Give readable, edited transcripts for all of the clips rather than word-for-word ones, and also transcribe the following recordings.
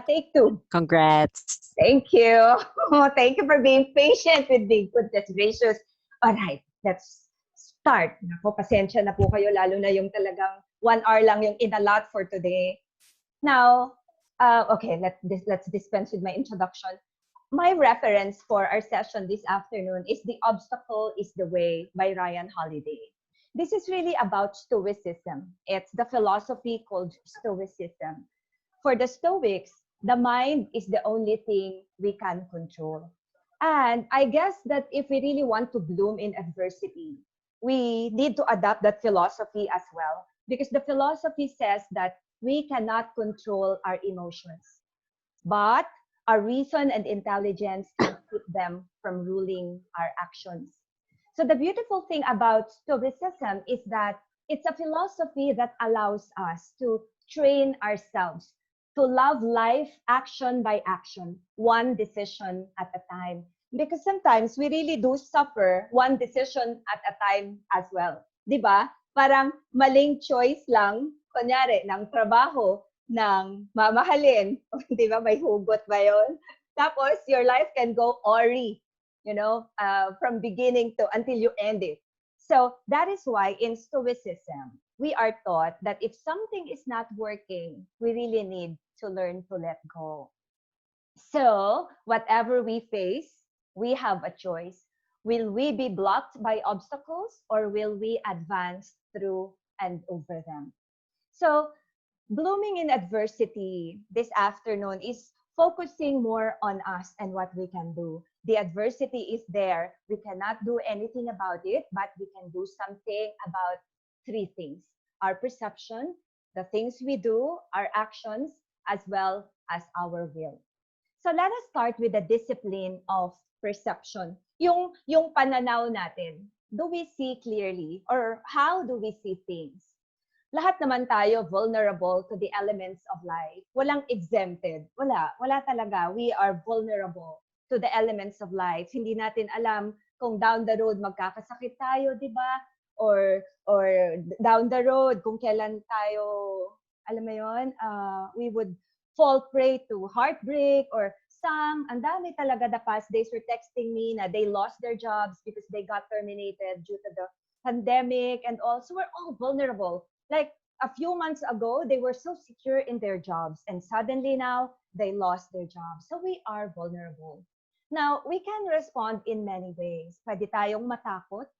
Take two. Congrats. Thank you. Thank you for being patient with me. Goodness gracious. All right, let's start. Naku, pasensya na po kayo, lalo na yung talagang 1 hour lang yung inallot for today. Now, okay, let's dispense with my introduction. My reference for our session this afternoon is The Obstacle is the Way by Ryan Holiday. This is really about Stoicism. It's the philosophy called Stoicism. For the Stoics, the mind is the only thing we can control. And I guess that if we really want to bloom in adversity, we need to adopt that philosophy as well. Because the philosophy says that we cannot control our emotions, but our reason and intelligence can keep them from ruling our actions. So the beautiful thing about Stoicism is that it's a philosophy that allows us to train ourselves to love life action by action, one decision at a time. Because sometimes we really do suffer one decision at a time as well. Di ba? Parang maling choice lang, kunyari, ng trabaho, ng mamahalin. Di ba? May hugot ba yun? Tapos, your life can go awry, from beginning to until you end it. So, that is why in Stoicism, we are taught that if something is not working, we really need to learn to let go. So, whatever we face, we have a choice. Will we be blocked by obstacles or will we advance through and over them? So, blooming in adversity this afternoon is focusing more on us and what we can do. The adversity is there. We cannot do anything about it, but we can do something about 3 things: our perception, the things we do, our actions, as well as our will. So let us start with the discipline of perception. Yung pananaw natin. Do we see clearly? Or how do we see things? Lahat naman tayo vulnerable to the elements of life. Walang exempted. Wala talaga. We are vulnerable to the elements of life. Hindi natin alam kung down the road magkakasakit tayo, di ba? Or down the road kung kailan tayo, alam mo yun, we would fall prey to heartbreak or ang dami talaga the past days were texting me na they lost their jobs because they got terminated due to the pandemic and also we're all vulnerable. Like a few months ago, they were so secure in their jobs and suddenly now they lost their jobs. So we are vulnerable. Now, we can respond in many ways. Pwede tayong matakot.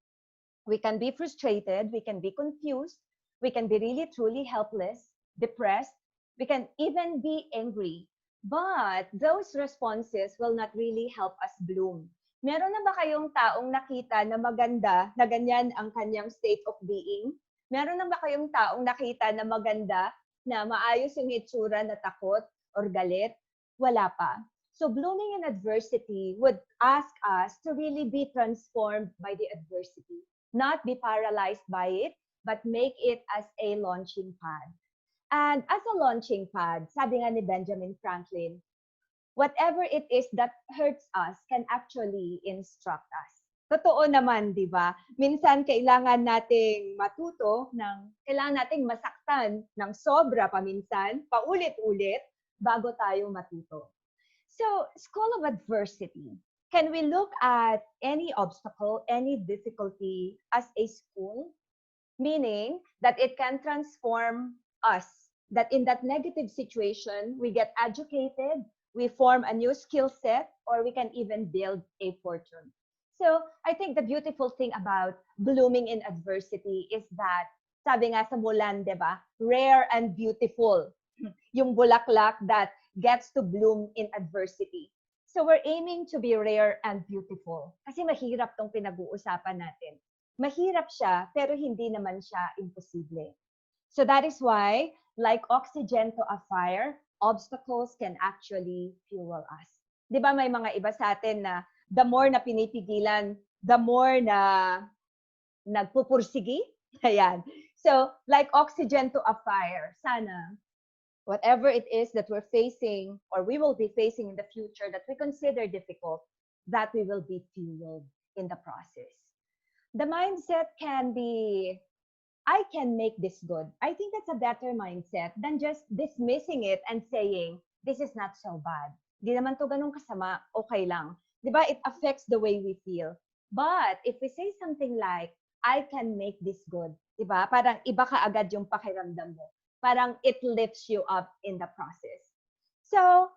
We can be frustrated. We can be confused. We can be really truly helpless, depressed. We can even be angry. But those responses will not really help us bloom. Meron na ba kayong taong nakita na maganda, na ganyan ang kanyang state of being? Meron na ba kayong taong nakita na maganda, na maayos yung itsura na takot or galit? Wala pa. So blooming in adversity would ask us to really be transformed by the adversity. Not be paralyzed by it, but make it as a launching pad. And as a launching pad, sabi nga ni Benjamin Franklin, whatever it is that hurts us can actually instruct us. Totoo naman, di ba? Minsan kailangan nating kailangan nating masaktan ng sobra paminsan, paulit-ulit, bago tayo matuto. So, school of adversity. Can we look at any obstacle, any difficulty as a school? Meaning that it can transform us. That in that negative situation, we get educated, we form a new skill set, or we can even build a fortune. So I think the beautiful thing about blooming in adversity is that, sabi nga sa Mulan, di ba? Rare and beautiful. Yung bulaklak that gets to bloom in adversity. So we're aiming to be rare and beautiful. Kasi mahirap tong pinag-uusapan natin. Mahirap siya, pero hindi naman siya imposible. So that is why, like oxygen to a fire, obstacles can actually fuel us. Di ba may mga iba sa atin na the more na pinipigilan, the more na nagpupursigi? Ayan. So, like oxygen to a fire, sana, whatever it is that we're facing or we will be facing in the future that we consider difficult, that we will be fueled in the process. The mindset can be, I can make this good. I think that's a better mindset than just dismissing it and saying, this is not so bad. Di naman to ganun kasama, okay lang. Di ba? It affects the way we feel. But if we say something like, I can make this good, di ba? Parang iba ka agad yung pakiramdam mo. Parang it lifts you up in the process. So,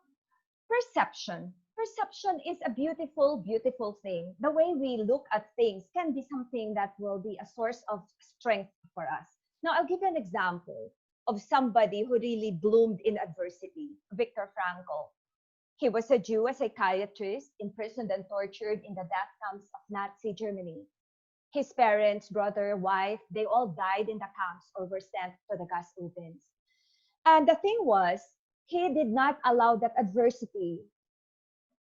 perception. Perception is a beautiful, beautiful thing. The way we look at things can be something that will be a source of strength for us. Now, I'll give you an example of somebody who really bloomed in adversity, Viktor Frankl. He was a Jew, a psychiatrist, imprisoned and tortured in the death camps of Nazi Germany. His parents, brother, wife, they all died in the camps or were sent to the gas ovens. And the thing was, he did not allow that adversity,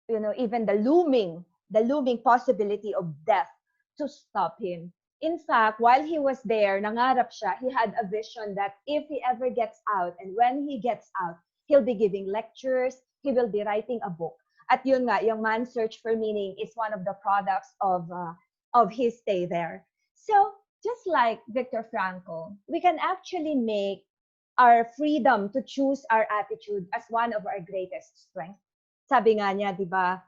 even the looming possibility of death to stop him. In fact, while he was there, nangarap siya, he had a vision that if he ever gets out, and when he gets out, he'll be giving lectures, he will be writing a book. At yun nga, yung Man's Search for Meaning is one of the products of his stay there. So, just like Viktor Frankl, we can actually make our freedom to choose our attitude as one of our greatest strengths. Sabi nga niya, di ba,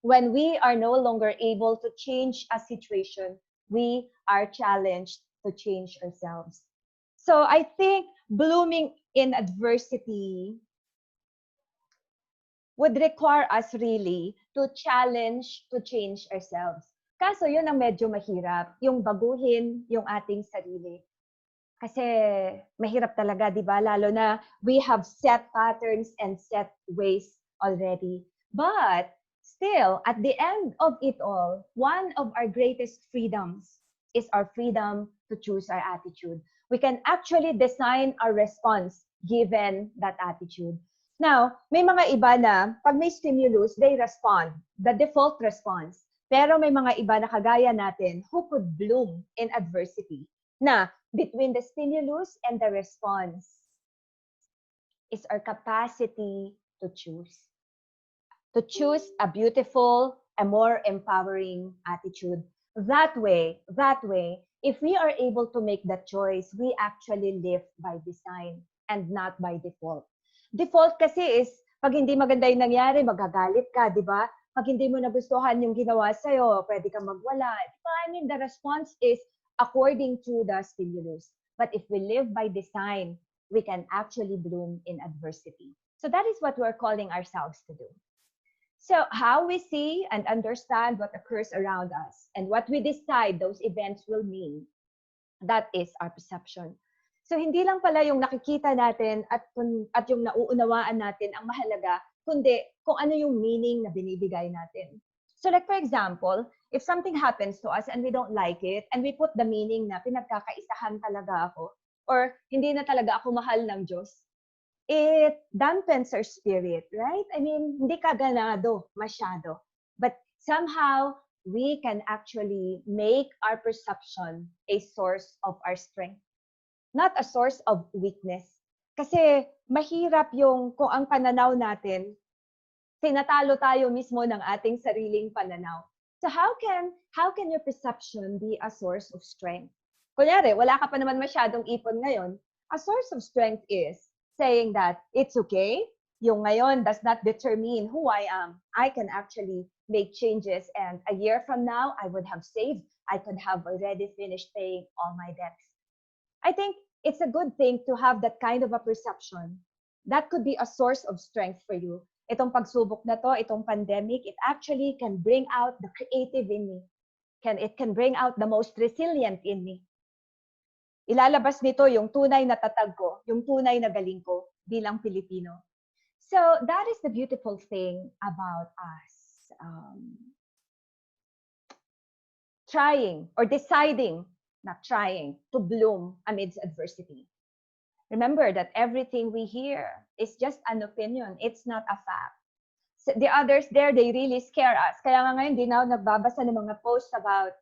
when we are no longer able to change a situation, we are challenged to change ourselves. So I think blooming in adversity would require us really to challenge to change ourselves. Kaso yun ang medyo mahirap, yung baguhin yung ating sarili. Kasi mahirap talaga, di ba? Lalo na we have set patterns and set ways already. But still, at the end of it all, one of our greatest freedoms is our freedom to choose our attitude. We can actually design our response given that attitude. Now, may mga iba na pag may stimulus, they respond, the default response. Pero may mga iba na kagaya natin who could bloom in adversity. Na between the stimulus and the response is our capacity to choose. To choose a beautiful, a more empowering attitude. That way, if we are able to make that choice, we actually live by design and not by default. Default kasi is, pag hindi maganda yung nangyari, magagalit ka, di ba? Pag hindi mo nagustuhan yung ginawa sa'yo, pwede kang magwala. Diba? I mean, the response is according to the stimulus. But if we live by design, we can actually bloom in adversity. So that is what we're calling ourselves to do. So how we see and understand what occurs around us and what we decide those events will mean, that is our perception. So hindi lang pala yung nakikita natin at yung nauunawaan natin ang mahalaga, kundi kung ano yung meaning na binibigay natin. So like for example, if something happens to us and we don't like it, and we put the meaning na pinagkakaisahan talaga ako, or hindi na talaga ako mahal ng Diyos, it dampens our spirit, right? I mean, hindi ka ganado masyado. But somehow, we can actually make our perception a source of our strength, not a source of weakness. Kasi mahirap yung kung ang pananaw natin, tinatalo tayo mismo ng ating sariling pananaw. So how can your perception be a source of strength? Kunyari, wala ka pa naman masyadong ipon ngayon. A source of strength is saying that it's okay. Yung ngayon does not determine who I am. I can actually make changes, and a year from now, I would have saved. I could have already finished paying all my debts. I think it's a good thing to have that kind of a perception. That could be a source of strength for you. Itong pagsubok na to, itong pandemic, it actually can bring out the creative in me. It can bring out the most resilient in me. Ilalabas nito yung tunay na tatag ko, yung tunay na galing ko bilang Pilipino. So that is the beautiful thing about us trying or deciding, not trying, to bloom amidst adversity. Remember that everything we hear is just an opinion. It's not a fact. So the others there, they really scare us. Kaya nga ngayon, di na ako nagbabasa ng mga posts about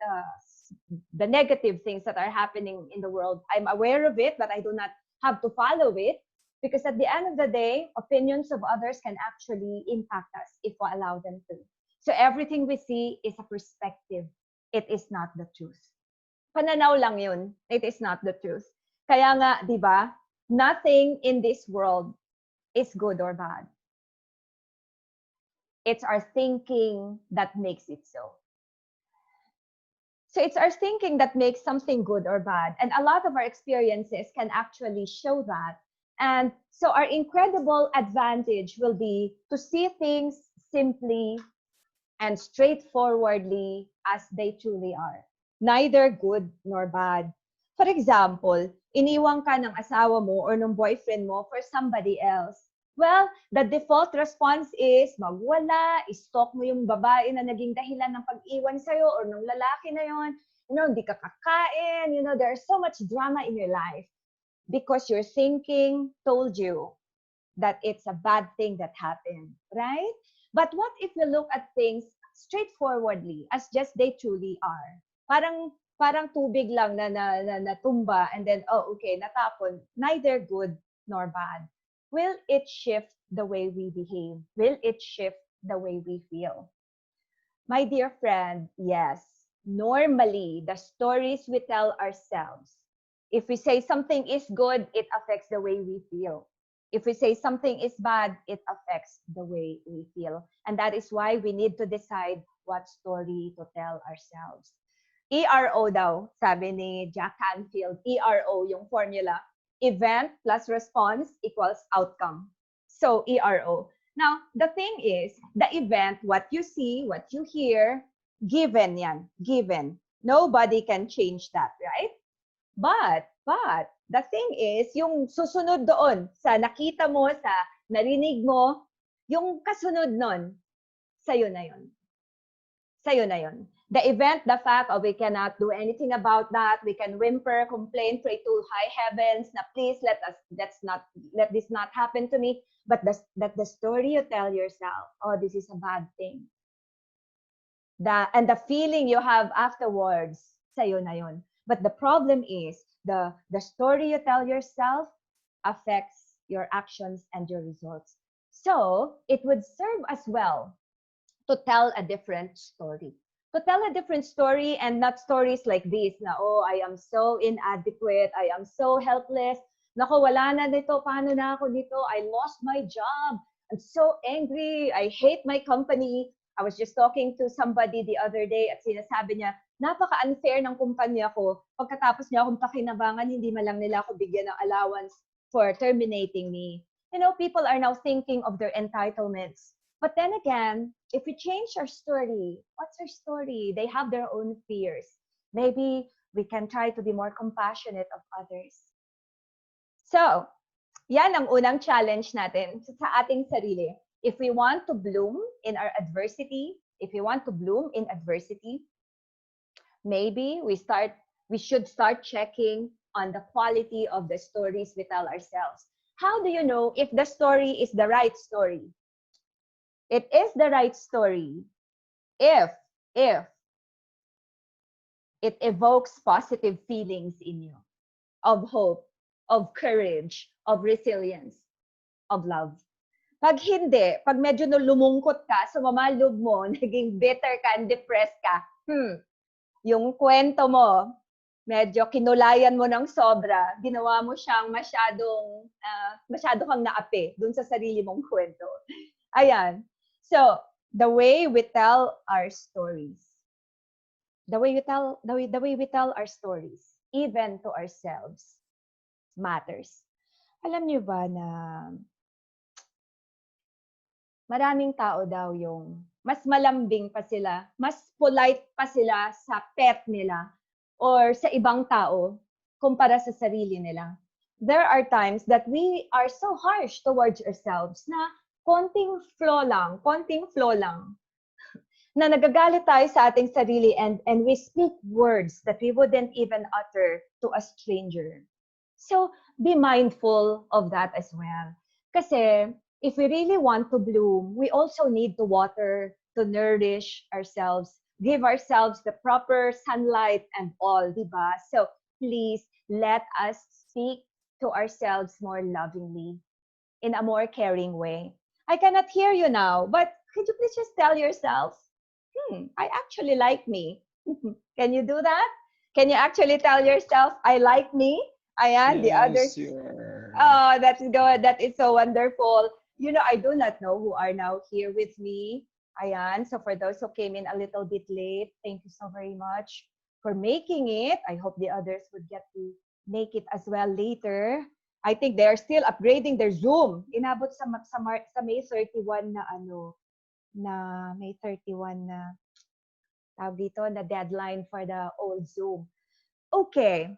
the negative things that are happening in the world. I'm aware of it, but I do not have to follow it, because at the end of the day, opinions of others can actually impact us if we allow them to. So everything we see is a perspective. It is not the truth. Pananaw lang yun. It is not the truth. Kaya nga, di ba, nothing in this world is good or bad. It's our thinking that makes it so. So it's our thinking that makes something good or bad. And a lot of our experiences can actually show that. And so our incredible advantage will be to see things simply and straightforwardly as they truly are. Neither good nor bad. For example, iniwang ka ng asawa mo or ng boyfriend mo for somebody else. Well, the default response is magwala, stalk mo yung babae na naging dahilan ng pag-iwan sa'yo or ng lalaki na yon. Hindi ka kakain. There's so much drama in your life because your thinking told you that it's a bad thing that happened, right? But what if we look at things straightforwardly as just they truly are? Parang tubig lang na natumba and then, okay, natapon. Neither good nor bad. Will it shift the way we behave? Will it shift the way we feel? My dear friend, yes. Normally, the stories we tell ourselves, if we say something is good, it affects the way we feel. If we say something is bad, it affects the way we feel. And that is why we need to decide what story to tell ourselves. ERO daw, sabi ni Jack Canfield, ERO yung formula. Event plus response equals outcome. So, ERO. Now, the thing is, the event, what you see, what you hear, given yan. Given. Nobody can change that, right? But, the thing is, yung susunod doon, sa nakita mo, sa narinig mo, yung kasunod nun, sa'yo na yun. Sa'yo na yun. The event, the fact, we cannot do anything about that. We can whimper, complain, pray to high heavens, na please let this not happen to me. But the story you tell yourself, this is a bad thing. And the feeling you have afterwards, sa'yo na yun. But the problem is, the story you tell yourself affects your actions and your results. So, it would serve as well to tell a different story. To tell a different story and not stories like this na, I am so inadequate, I am so helpless, naku, wala na dito, paano na ako dito, I lost my job, I'm so angry, I hate my company. I was just talking to somebody the other day at sinasabi niya, napaka-unfair ng kumpanya ko. Pagkatapos niya akong pakinabangan, hindi man lang nila ako bigyan ng allowance for terminating me. People are now thinking of their entitlements. But then again, if we change our story, what's our story? They have their own fears. Maybe we can try to be more compassionate of others. So, yan ang unang challenge natin sa ating sarili. If we want to bloom in our adversity, maybe we should start checking on the quality of the stories we tell ourselves. How do you know if the story is the right story? It is the right story if it evokes positive feelings in you of hope, of courage, of resilience, of love. Pag hindi, pag medyo lumungkot ka, sumama loob mo, naging bitter ka and depressed ka, yung kwento mo, medyo kinulayan mo ng sobra, ginawa mo siyang masyado kang naapi dun sa sarili mong kwento. Ayan. So, the way we tell our stories, even to ourselves, matters. Alam niyo ba na maraming tao daw yung mas malambing pa sila, mas polite pa sila sa pet nila or sa ibang tao kumpara sa sarili nila. There are times that we are so harsh towards ourselves na konting flaw lang, na nagagalit tayo sa ating sarili and we speak words that we wouldn't even utter to a stranger. So, be mindful of that as well. Kasi, if we really want to bloom, we also need to water, to nourish ourselves, give ourselves the proper sunlight and all, diba? So, please, let us speak to ourselves more lovingly, in a more caring way. I cannot hear you now, but could you please just tell yourself, I actually like me. Can you do that? Can you actually tell yourself, I like me? Ayan, yes, the others. Sure. Oh, that's good. That is so wonderful. I do not know who are now here with me. Ayan. So for those who came in a little bit late, thank you so very much for making it. I hope the others would get to make it as well later. I think they're still upgrading their Zoom. Inabot sa May 31 na May 31 na tawag dito, na deadline for the old Zoom. Okay.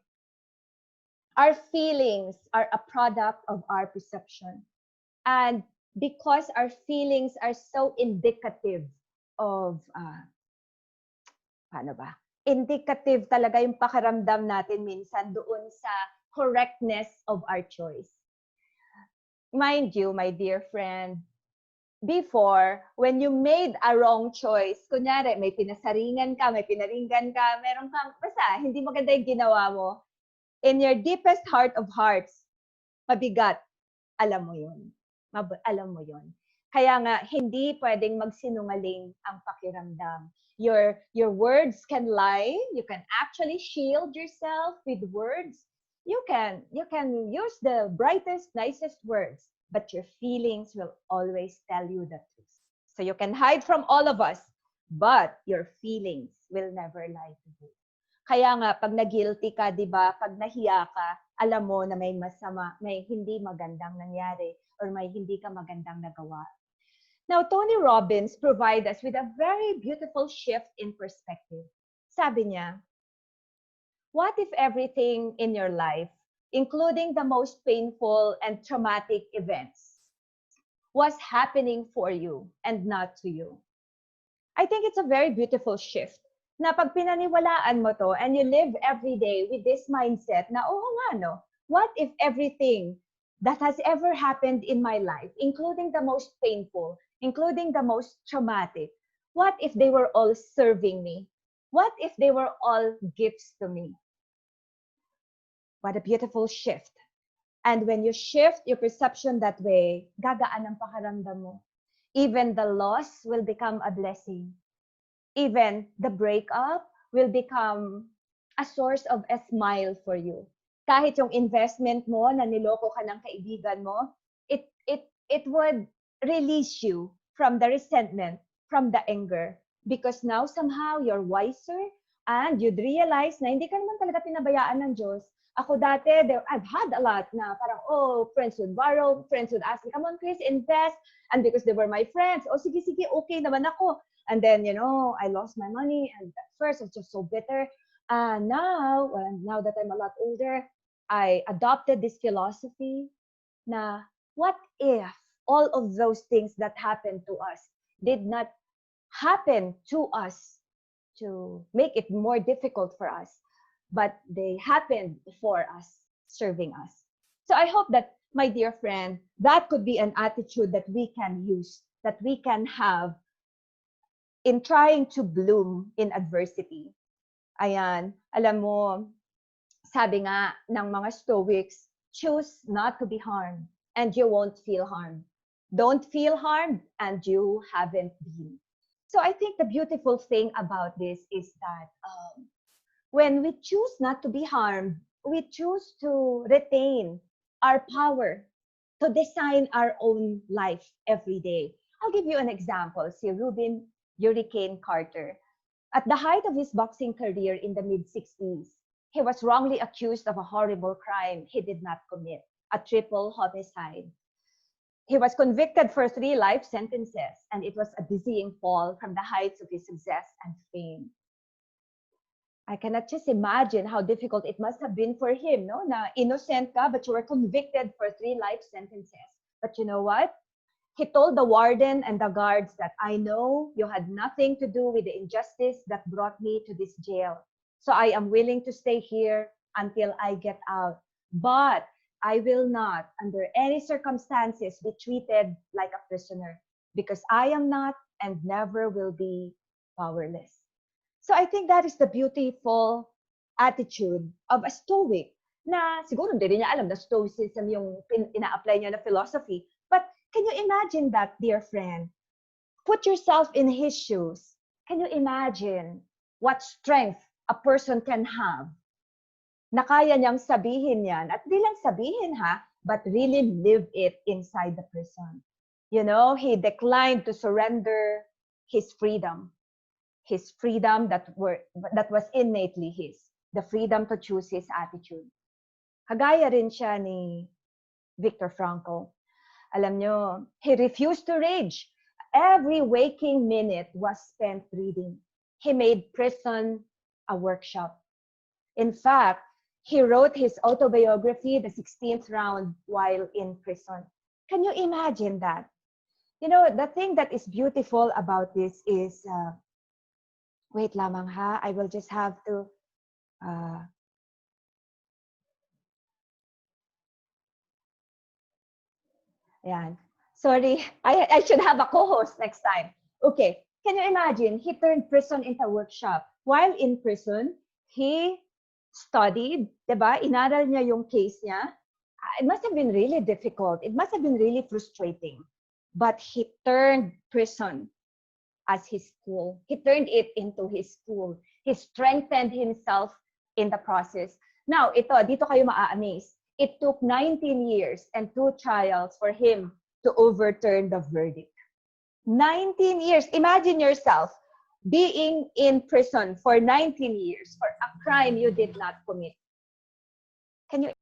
Our feelings are a product of our perception. And because our feelings are so indicative of, paano ba? Indicative talaga yung pakiramdam natin minsan doon sa correctness of our choice. Mind you, my dear friend, before, when you made a wrong choice, kunyari, may pinasaringan ka, may pinaringgan ka, meron kang, basta, hindi maganda yung ginawa mo, in your deepest heart of hearts, mabigat, alam mo yun. Alam mo yun. Kaya nga, hindi pwedeng magsinungaling ang pakiramdam. Your words can lie. You can actually shield yourself with words. You can use the brightest, nicest words, but your feelings will always tell you the truth. So you can hide from all of us, but your feelings will never lie to you. Kaya nga, pag na-guilty ka, di ba, pag nahiya ka, alam mo na may masama, may hindi magandang nangyari, or may hindi ka magandang nagawa. Now, Tony Robbins provides us with a very beautiful shift in perspective. Sabi niya, what if everything in your life, including the most painful and traumatic events, was happening for you and not to you? I think it's a very beautiful shift na pag pinaniwalaan mo to and you live every day with this mindset na, oo nga, no, what if everything that has ever happened in my life, including the most painful, including the most traumatic, what if they were all serving me? What if they were all gifts to me? What a beautiful shift. And when you shift your perception that way, gagaan ang pakiramdam mo. Even the loss will become a blessing. Even the breakup will become a source of a smile for you. Kahit yung investment mo na niloko ka ng kaibigan mo, it would release you from the resentment, from the anger. Because now somehow you're wiser and you'd realize na hindi ka naman talaga pinabayaan ng Diyos. Ako dati, I've had a lot na parang, friends would borrow, friends would ask me, come on, Cris, invest. And because they were my friends, sige, okay naman ako. And then, I lost my money. And at first, I was just so bitter. And now that I'm a lot older, I adopted this philosophy na what if all of those things that happened to us did not happen to us to make it more difficult for us, but they happened for us, serving us. So I hope that, my dear friend, that could be an attitude that we can use, that we can have in trying to bloom in adversity. Ayan, alam mo, sabi nga ng mga Stoics, choose not to be harmed and you won't feel harmed. Don't feel harmed and you haven't been. So I think the beautiful thing about this is that when we choose not to be harmed, we choose to retain our power to design our own life every day. I'll give you an example. Si Rubin Hurricane Carter. At the height of his boxing career in the mid-60s, he was wrongly accused of a horrible crime he did not commit, a triple homicide. He was convicted for 3 life sentences, and it was a dizzying fall from the heights of his success and fame. I cannot just imagine how difficult it must have been for him, no? Na innocent ka, but you were convicted for 3 life sentences. But you know what? He told the warden and the guards that, I know you had nothing to do with the injustice that brought me to this jail. So I am willing to stay here until I get out. But I will not, under any circumstances, be treated like a prisoner because I am not and never will be powerless. So I think that is the beautiful attitude of a Stoic na siguro hindi rin niya alam na Stoicism yung ina-apply niya na philosophy. But can you imagine that, dear friend? Put yourself in his shoes. Can you imagine what strength a person can have na kaya niyang sabihin yan? At di lang sabihin but really live it inside the prison. He declined to surrender his freedom that was innately his, the freedom to choose his attitude. Kagaya rin siya ni Viktor Frankl. Alam nyo, he refused to rage. Every waking minute was spent reading. He made prison a workshop. In fact, he wrote his autobiography, The 16th Round, while in prison. Can you imagine that? You know, the thing that is beautiful about this is, wait lamang ha, I will just have to, yan. Sorry, I should have a co-host next time. Okay, can you imagine? He turned prison into a workshop. While in prison, he studied, diba? Inaral niya yung case niya. It must have been really difficult. It must have been really frustrating. But he turned prison as his school. He turned it into his school. He strengthened himself in the process. Now, dito kayo maa-amaze. It took 19 years and 2 trials for him to overturn the verdict. 19 years. Imagine yourself being in prison for 19 years for a crime you did not commit. Can you?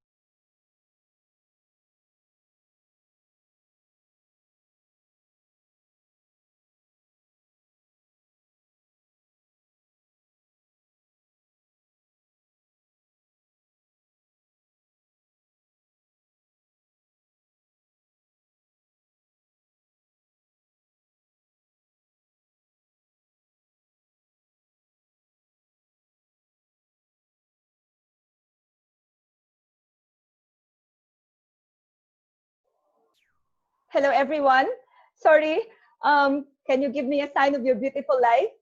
Hello, everyone. Sorry. Can you give me a sign of your beautiful life?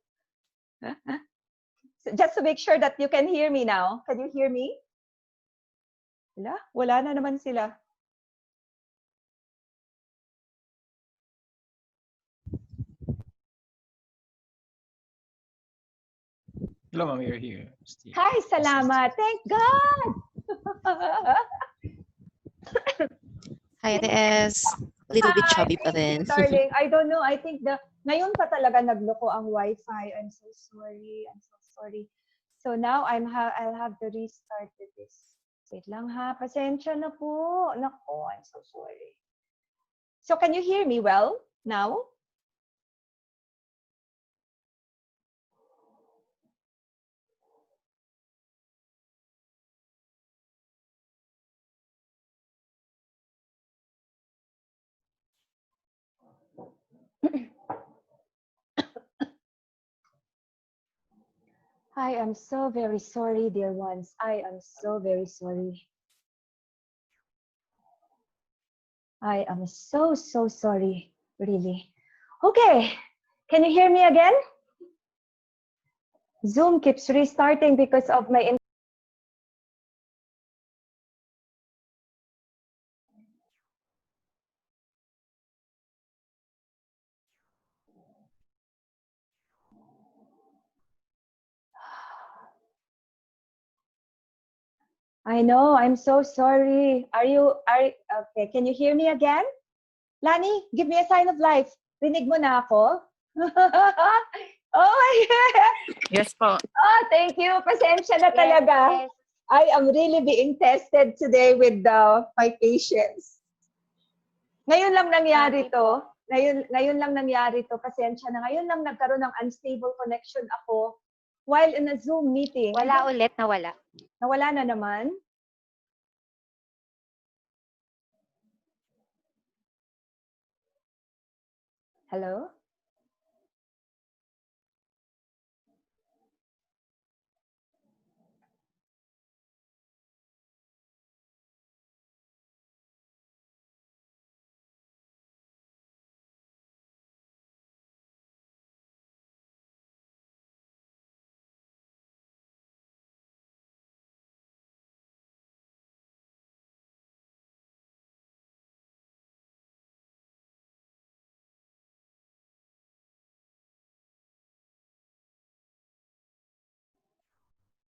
Just to make sure that you can hear me now. Can you hear me? Wala na naman sila. Hello, Ma'am, you're here. Steve. Hi, salamat. Thank God. Hi, Des. A little bit chubby pa din. Darling, I don't know. I think ngayon pa talaga nagloko ang Wi-Fi. I'm so sorry. I'm so sorry. So now I'll have to restart this. Wait lang ha. Pasensya na po. Nako, I'm so sorry. So can you hear me well now? I am so very sorry, dear ones. I am so very sorry. I am so sorry, really. Okay, can you hear me again? Zoom keeps restarting because of my I know, I'm so sorry. Okay, can you hear me again? Lani, give me a sign of life. Rinig mo na ako? Oh my God. Yes po. Oh, thank you. Pasensya na talaga. Yes. I am really being tested today with my patience. Ngayon lang nangyari to. Ngayon lang nangyari to. Pasensya na. Ngayon lang nagkaroon ng unstable connection ako while in a Zoom meeting. Wala ulit, nawala. Nawala na naman? Hello?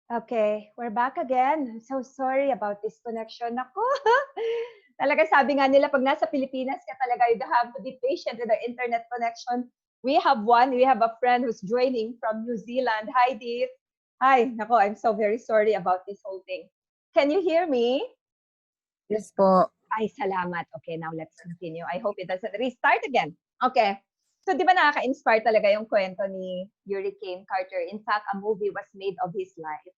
Okay, we're back again. I'm so sorry about this connection. Ako, talaga sabi nga nila, pag nasa Pilipinas ka talaga, you have to be patient with the internet connection. We have a friend who's joining from New Zealand. Hi, Deep. Hi, nako, I'm so very sorry about this whole thing. Can you hear me? Yes po. Ay, salamat. Okay, now let's continue. I hope it doesn't restart again. Okay. So, di ba nakaka-inspire talaga yung kwento ni Hurricane Carter? In fact, a movie was made of his life.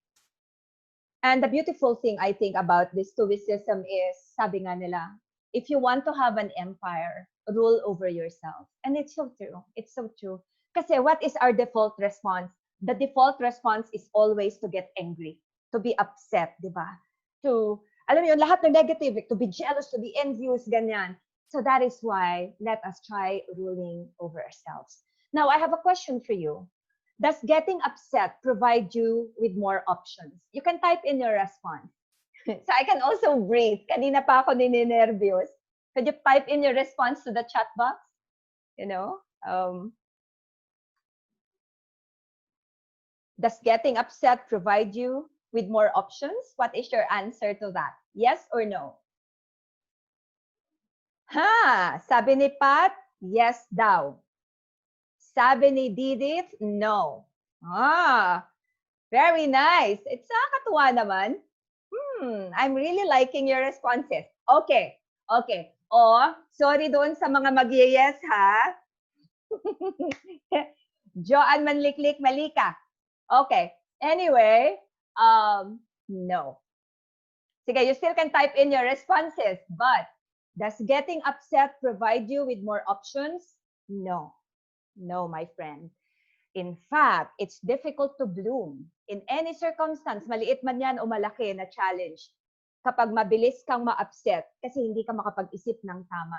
And the beautiful thing, I think, about this stoicism is, sabi nga nila, if you want to have an empire, rule over yourself. And it's so true. It's so true. Kasi what is our default response? The default response is always to get angry, to be upset, di ba? To, alam mo yun, lahat ng negative, to be jealous, to be envious, ganyan. So that is why let us try ruling over ourselves. Now, I have a question for you. Does getting upset provide you with more options? You can type in your response. So I can also breathe. Kanina pa ako nininervyos. Could you type in your response to the chat box? You know? Does getting upset provide you with more options? What is your answer to that? Yes or no? Ha! Sabi ni Pat, yes daw. Sabi ni Didith, no. Ah, very nice. It's nakakatuwa naman. I'm really liking your responses. Okay, okay. Oh, sorry doon sa mga mag-yes, ha? Joanne Manliklik Malika. Okay. Anyway, no. Sige, you still can type in your responses, but does getting upset provide you with more options? No. No, my friend. In fact, it's difficult to bloom in any circumstance, maliit man yan o malaki na challenge, kapag mabilis kang ma-upset kasi hindi ka makapag-isip ng tama.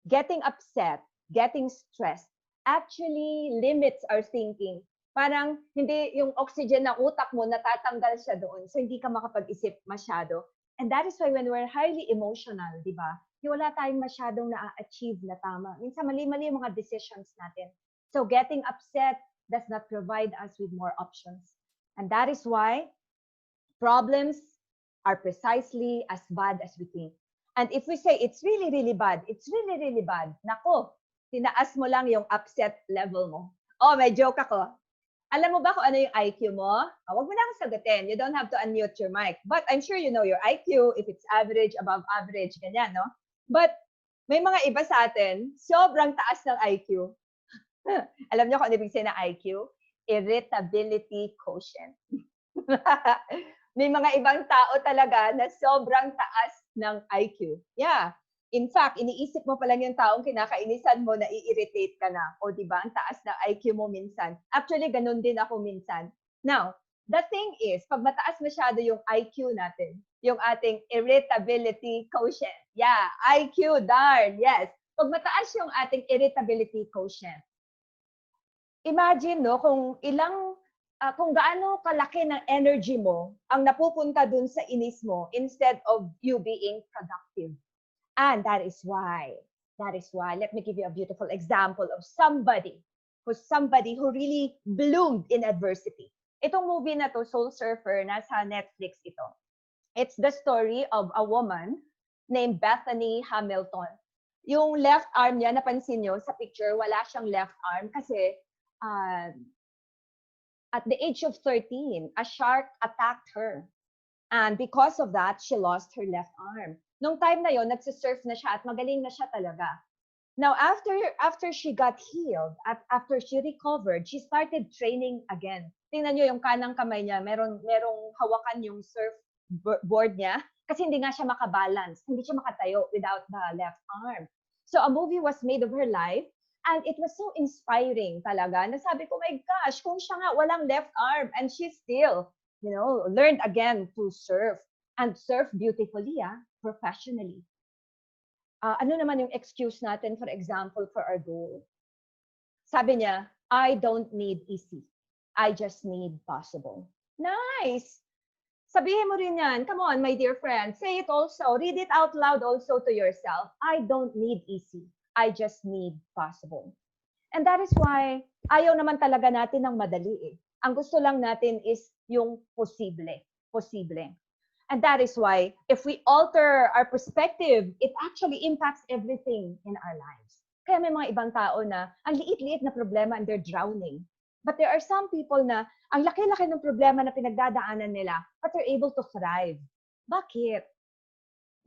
Getting upset, getting stressed, actually limits our thinking. Parang hindi yung oxygen ng utak mo, natatanggal siya doon. So hindi ka makapag-isip masyado. And that is why when we're highly emotional, di ba? Wala tayong masyadong na-achieve na tama. Minsan mali-mali yung mga decisions natin. So getting upset does not provide us with more options. And that is why problems are precisely as bad as we think. And if we say it's really, really bad, it's really, really bad, nako, tinaas mo lang yung upset level mo. Oh, may joke ako. Alam mo ba kung ano yung IQ mo? Huwag mo na akong sagutin. You don't have to unmute your mic. But I'm sure you know your IQ, if it's average, above average, ganyan, no? But may mga iba sa atin, sobrang taas ng IQ. Alam niyo kung ano ibig sabihin ng IQ? Irritability quotient. May mga ibang tao talaga na sobrang taas ng IQ. Yeah. In fact, iniisip mo pa lang yung taong kinakainisan mo na i-irritate ka na. O diba, ang taas ng IQ mo minsan. Actually, ganun din ako minsan. Now, the thing is, pag mataas masyado yung IQ natin, yung ating irritability quotient. Yeah, IQ, darn, yes. Pag mataas yung ating irritability quotient, imagine, no, kung gaano kalaki ng energy mo ang napupunta dun sa inis mo instead of you being productive. And that is why, let me give you a beautiful example of somebody who really bloomed in adversity. Itong movie na to, Soul Surfer, nasa Netflix ito. It's the story of a woman named Bethany Hamilton. Yung left arm niya, napansin nyo sa picture, wala siyang left arm kasi at the age of 13, a shark attacked her. And because of that, she lost her left arm. Nung time na yon, nagsisurf na siya at magaling na siya talaga. Now, after she got healed, after she recovered, she started training again. Tingnan nyo yung kanang kamay niya, merong hawakan yung surfboard niya kasi hindi nga siya makabalance, hindi siya makatayo without the left arm. So a movie was made of her life and it was so inspiring talaga. Nasabi ko, my gosh, kung siya nga walang left arm and she still, learned again to surf and surf beautifully, professionally. Ano naman yung excuse natin, for example, for our goal? Sabi niya, I don't need easy. I just need possible. Nice! Sabihin mo rin yan. Come on, my dear friend. Say it also. Read it out loud also to yourself. I don't need easy. I just need possible. And that is why ayaw naman talaga natin ng madali. Ang gusto lang natin is yung posible. Posible. And that is why if we alter our perspective, it actually impacts everything in our lives. Kaya may mga ibang tao na ang liit-liit na problema and they're drowning. But there are some people na ang laki-laki ng problema na pinagdadaanan nila, but they're able to thrive. Bakit?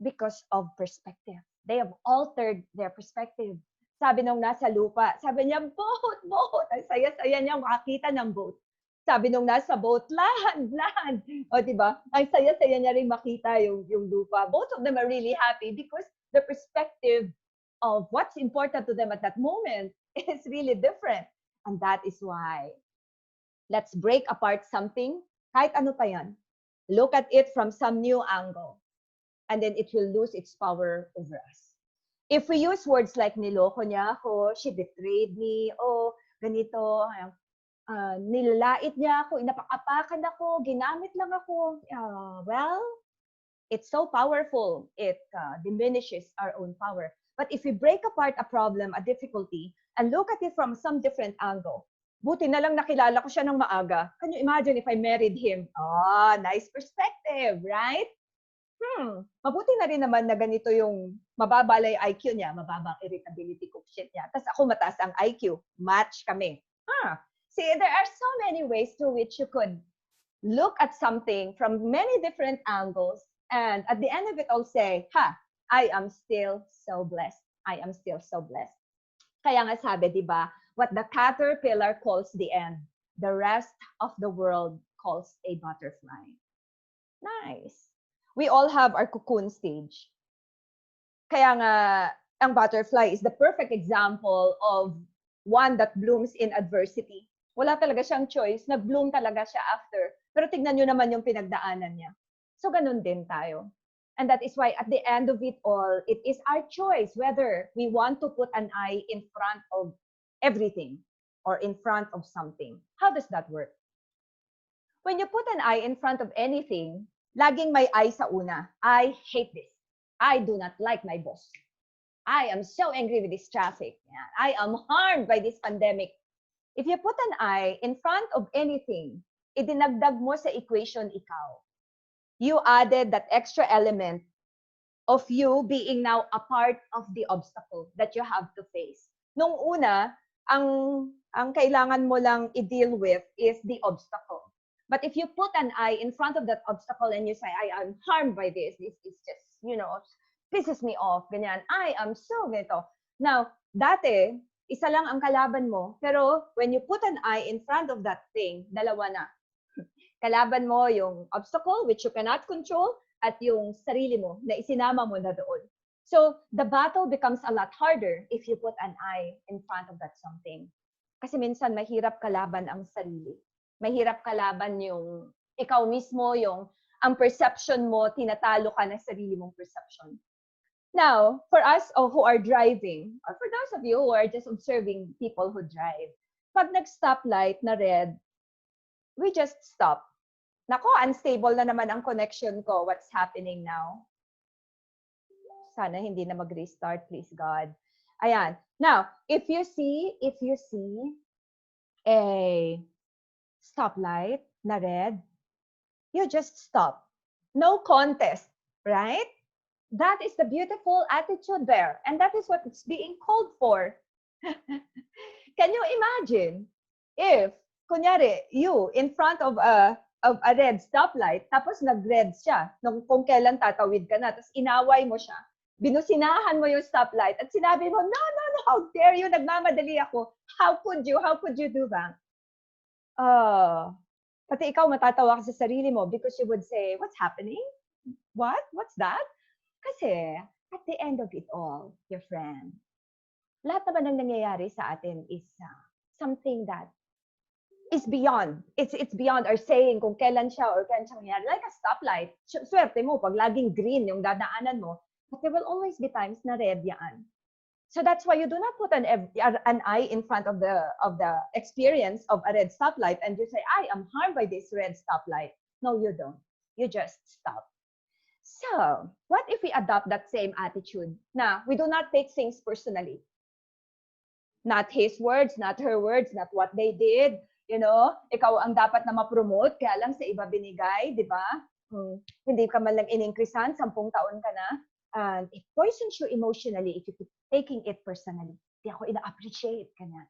Because of perspective. They have altered their perspective. Sabi nung nasa lupa, sabi niya, boat, boat. Ang saya-saya niya makakita ng boat. Sabi nung nasa boat, land, land. O diba? Ang saya-saya niya rin makita yung lupa. Both of them are really happy because the perspective of what's important to them at that moment is really different. And that is why let's break apart something, kahit ano pa yan. Look at it from some new angle. And then it will lose its power over us. If we use words like niloko niya ako, she betrayed me, oh, ganito, nilalait niya ako, inapakapakan ako, ginamit lang ako. Well, it's so powerful. It diminishes our own power. But if we break apart a problem, a difficulty, and look at it from some different angle, buti na lang nakilala ko siya ng maaga. Can you imagine if I married him? Nice perspective, right? Mabuti na rin naman na ganito yung mababa lang yung IQ niya, mababa ang irritability quotient niya. Tapos ako mataas ang IQ. Match kami. See, there are so many ways to which you could look at something from many different angles and at the end of it all say, I am still so blessed. I am still so blessed. Kaya nga sabi, di ba, what the caterpillar calls the end, the rest of the world calls a butterfly. Nice. We all have our cocoon stage. Kaya nga, ang butterfly is the perfect example of one that blooms in adversity. Wala talaga siyang choice, nag-bloom talaga siya after. Pero tignan nyo naman yung pinagdaanan niya. So, ganun din tayo. And that is why at the end of it all, it is our choice whether we want to put an eye in front of everything or in front of something. How does that work? When you put an eye in front of anything, laging may eye sa una. I hate this. I do not like my boss. I am so angry with this traffic. I am harmed by this pandemic. If you put an eye in front of anything, idinagdag mo sa equation ikaw. You added that extra element of you being now a part of the obstacle that you have to face. Nung una, ang kailangan mo lang i-deal with is the obstacle. But if you put an eye in front of that obstacle and you say, I am harmed by this is just, pisses me off, ganyan. I am so ganito. Now, dati, isa lang ang kalaban mo, pero when you put an eye in front of that thing, dalawa na. Kalaban mo yung obstacle, which you cannot control, at yung sarili mo, na isinama mo na doon. So, the battle becomes a lot harder if you put an eye in front of that something. Kasi minsan, mahirap kalaban ang sarili. Mahirap kalaban yung ikaw mismo, ang perception mo, tinatalo ka na sarili mong perception. Now, for us who are driving, or for those of you who are just observing people who drive, pag nag-stoplight na red, we just stop. Nako, unstable na naman ang connection ko. What's happening now? Sana hindi na mag-restart, please God. Ayan. Now, if you see a stoplight na red, you just stop. No contest, right? That is the beautiful attitude there. And that is what it's being called for. Can you imagine if, kunyari, you in front of a red stoplight, tapos nag-red siya, kung kailan tatawid ka na, tapos inaway mo siya, binusinahan mo yung stoplight, at sinabi mo, no, how dare you, nagmamadali ako. How could you do that? Pati ikaw matatawa ka sa sarili mo because you would say, what's happening? What? What's that? Kasi, at the end of it all, your friend, lahat naman ng nangyayari sa atin is something that is beyond. It's beyond our saying kung kailan siya or kailan siya mangyayari. Like a stoplight, swerte mo pag laging green yung dadaanan mo, but there will always be times na red yan. So that's why you do not put an eye in front of the experience of a red stoplight and you say, I am harmed by this red stoplight. No, you don't. You just stop. So, what if we adopt that same attitude? Na we do not take things personally. Not his words, not her words, not what they did. Ikaw ang dapat na ma-promote, kaya lang sa iba binigay, di ba? Hindi ka man lang iningkrisan, 10 taon ka na. And it poisons you emotionally if you keep taking it personally. Di ako ina-appreciate. Ganyan.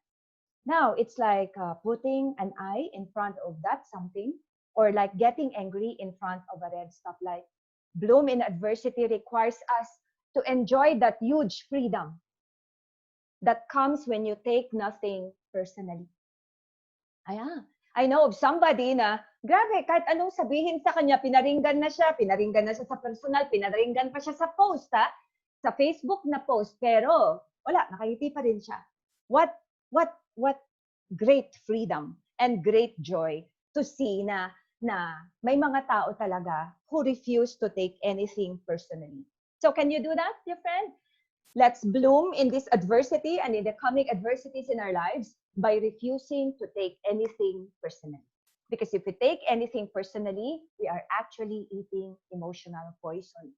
Now, it's like putting an eye in front of that something, or like getting angry in front of a red stoplight. Bloom in adversity requires us to enjoy that huge freedom that comes when you take nothing personally. Ayan. I know of somebody na, grabe, kahit anong sabihin sa kanya, pinaringgan na siya sa personal, pinaringgan pa siya sa post, ha? Sa Facebook na post, pero wala, nakangiti pa rin siya. What great freedom and great joy to see na may mga tao talaga who refuse to take anything personally. So can you do that, dear friend? Let's bloom in this adversity and in the coming adversities in our lives by refusing to take anything personally. Because if we take anything personally, we are actually eating emotional poison.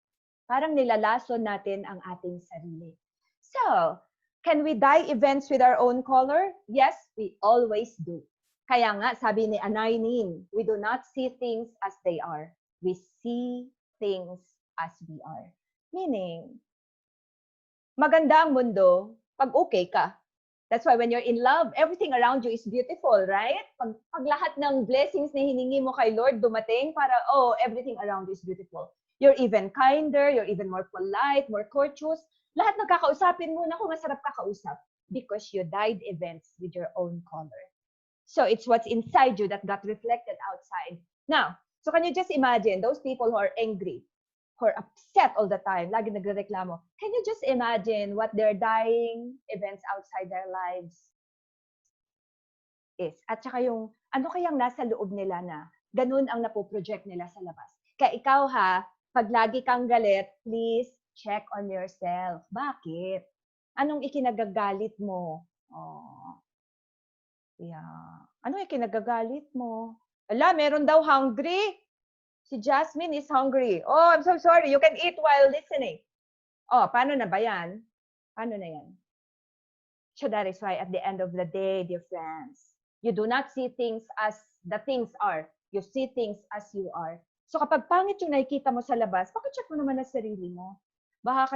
Parang nilalason natin ang ating sarili. So, can we die events with our own color? Yes, we always do. Kaya nga, sabi ni Anay Nin, we do not see things as they are. We see things as we are. Meaning, maganda ang mundo pag okay ka. That's why when you're in love, everything around you is beautiful, right? Pag lahat ng blessings na hiningi mo kay Lord dumating, para, everything around you is beautiful. You're even kinder, you're even more polite, more courteous. Lahat ng kakausapin mo, naku, masarap kakausap. Because you dyed events with your own color. So it's what's inside you that got reflected outside. Now, so can you just imagine those people who are angry, who are upset all the time, lagi nagrereklamo. Can you just imagine what their dying events outside their lives is? At saka yung, ano kayang nasa loob nila na ganun ang napoproject nila sa labas. Kaya ikaw pag lagi kang galit, please check on yourself. Bakit? Anong ikinagagalit mo? Yeah. Anong ikinagagalit mo? Ala, meron daw hungry. Si Jasmine is hungry. Oh, I'm so sorry. You can eat while listening. Oh, paano na ba yan? Paano na yan? So that is why at the end of the day, dear friends, you do not see things as the things are. You see things as you are. So kapag pangit yung nakikita mo sa labas, pakicheck mo naman ang sarili mo. Baka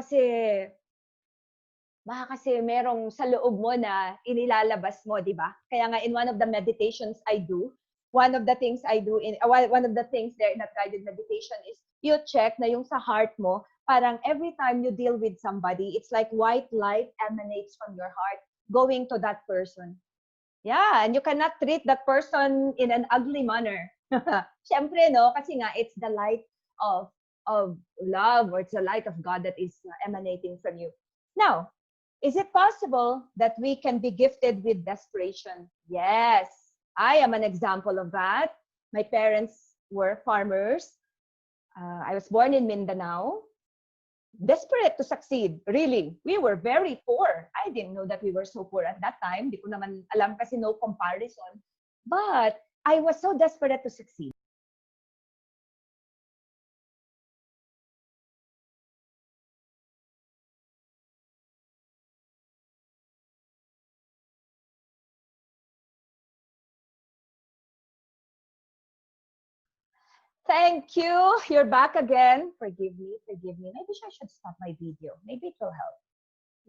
kasi merong sa loob mo na inilalabas mo, di ba? Kaya nga in one of the meditations I do, one of the things there in a guided meditation is you check na yung sa heart mo, parang every time you deal with somebody, it's like white light emanates from your heart going to that person. Yeah, and you cannot treat that person in an ugly manner. Siyempre, no? Kasi nga, it's the light of love, or it's the light of God that is emanating from you. Now, is it possible that we can be gifted with desperation? Yes, I am an example of that. My parents were farmers. I was born in Mindanao. Desperate to succeed, really. We were very poor. I didn't know that we were so poor at that time. Di ko naman alam kasi no comparison. But I was so desperate to succeed. Thank you. You're back again. Forgive me. Maybe I should stop my video. Maybe it will help.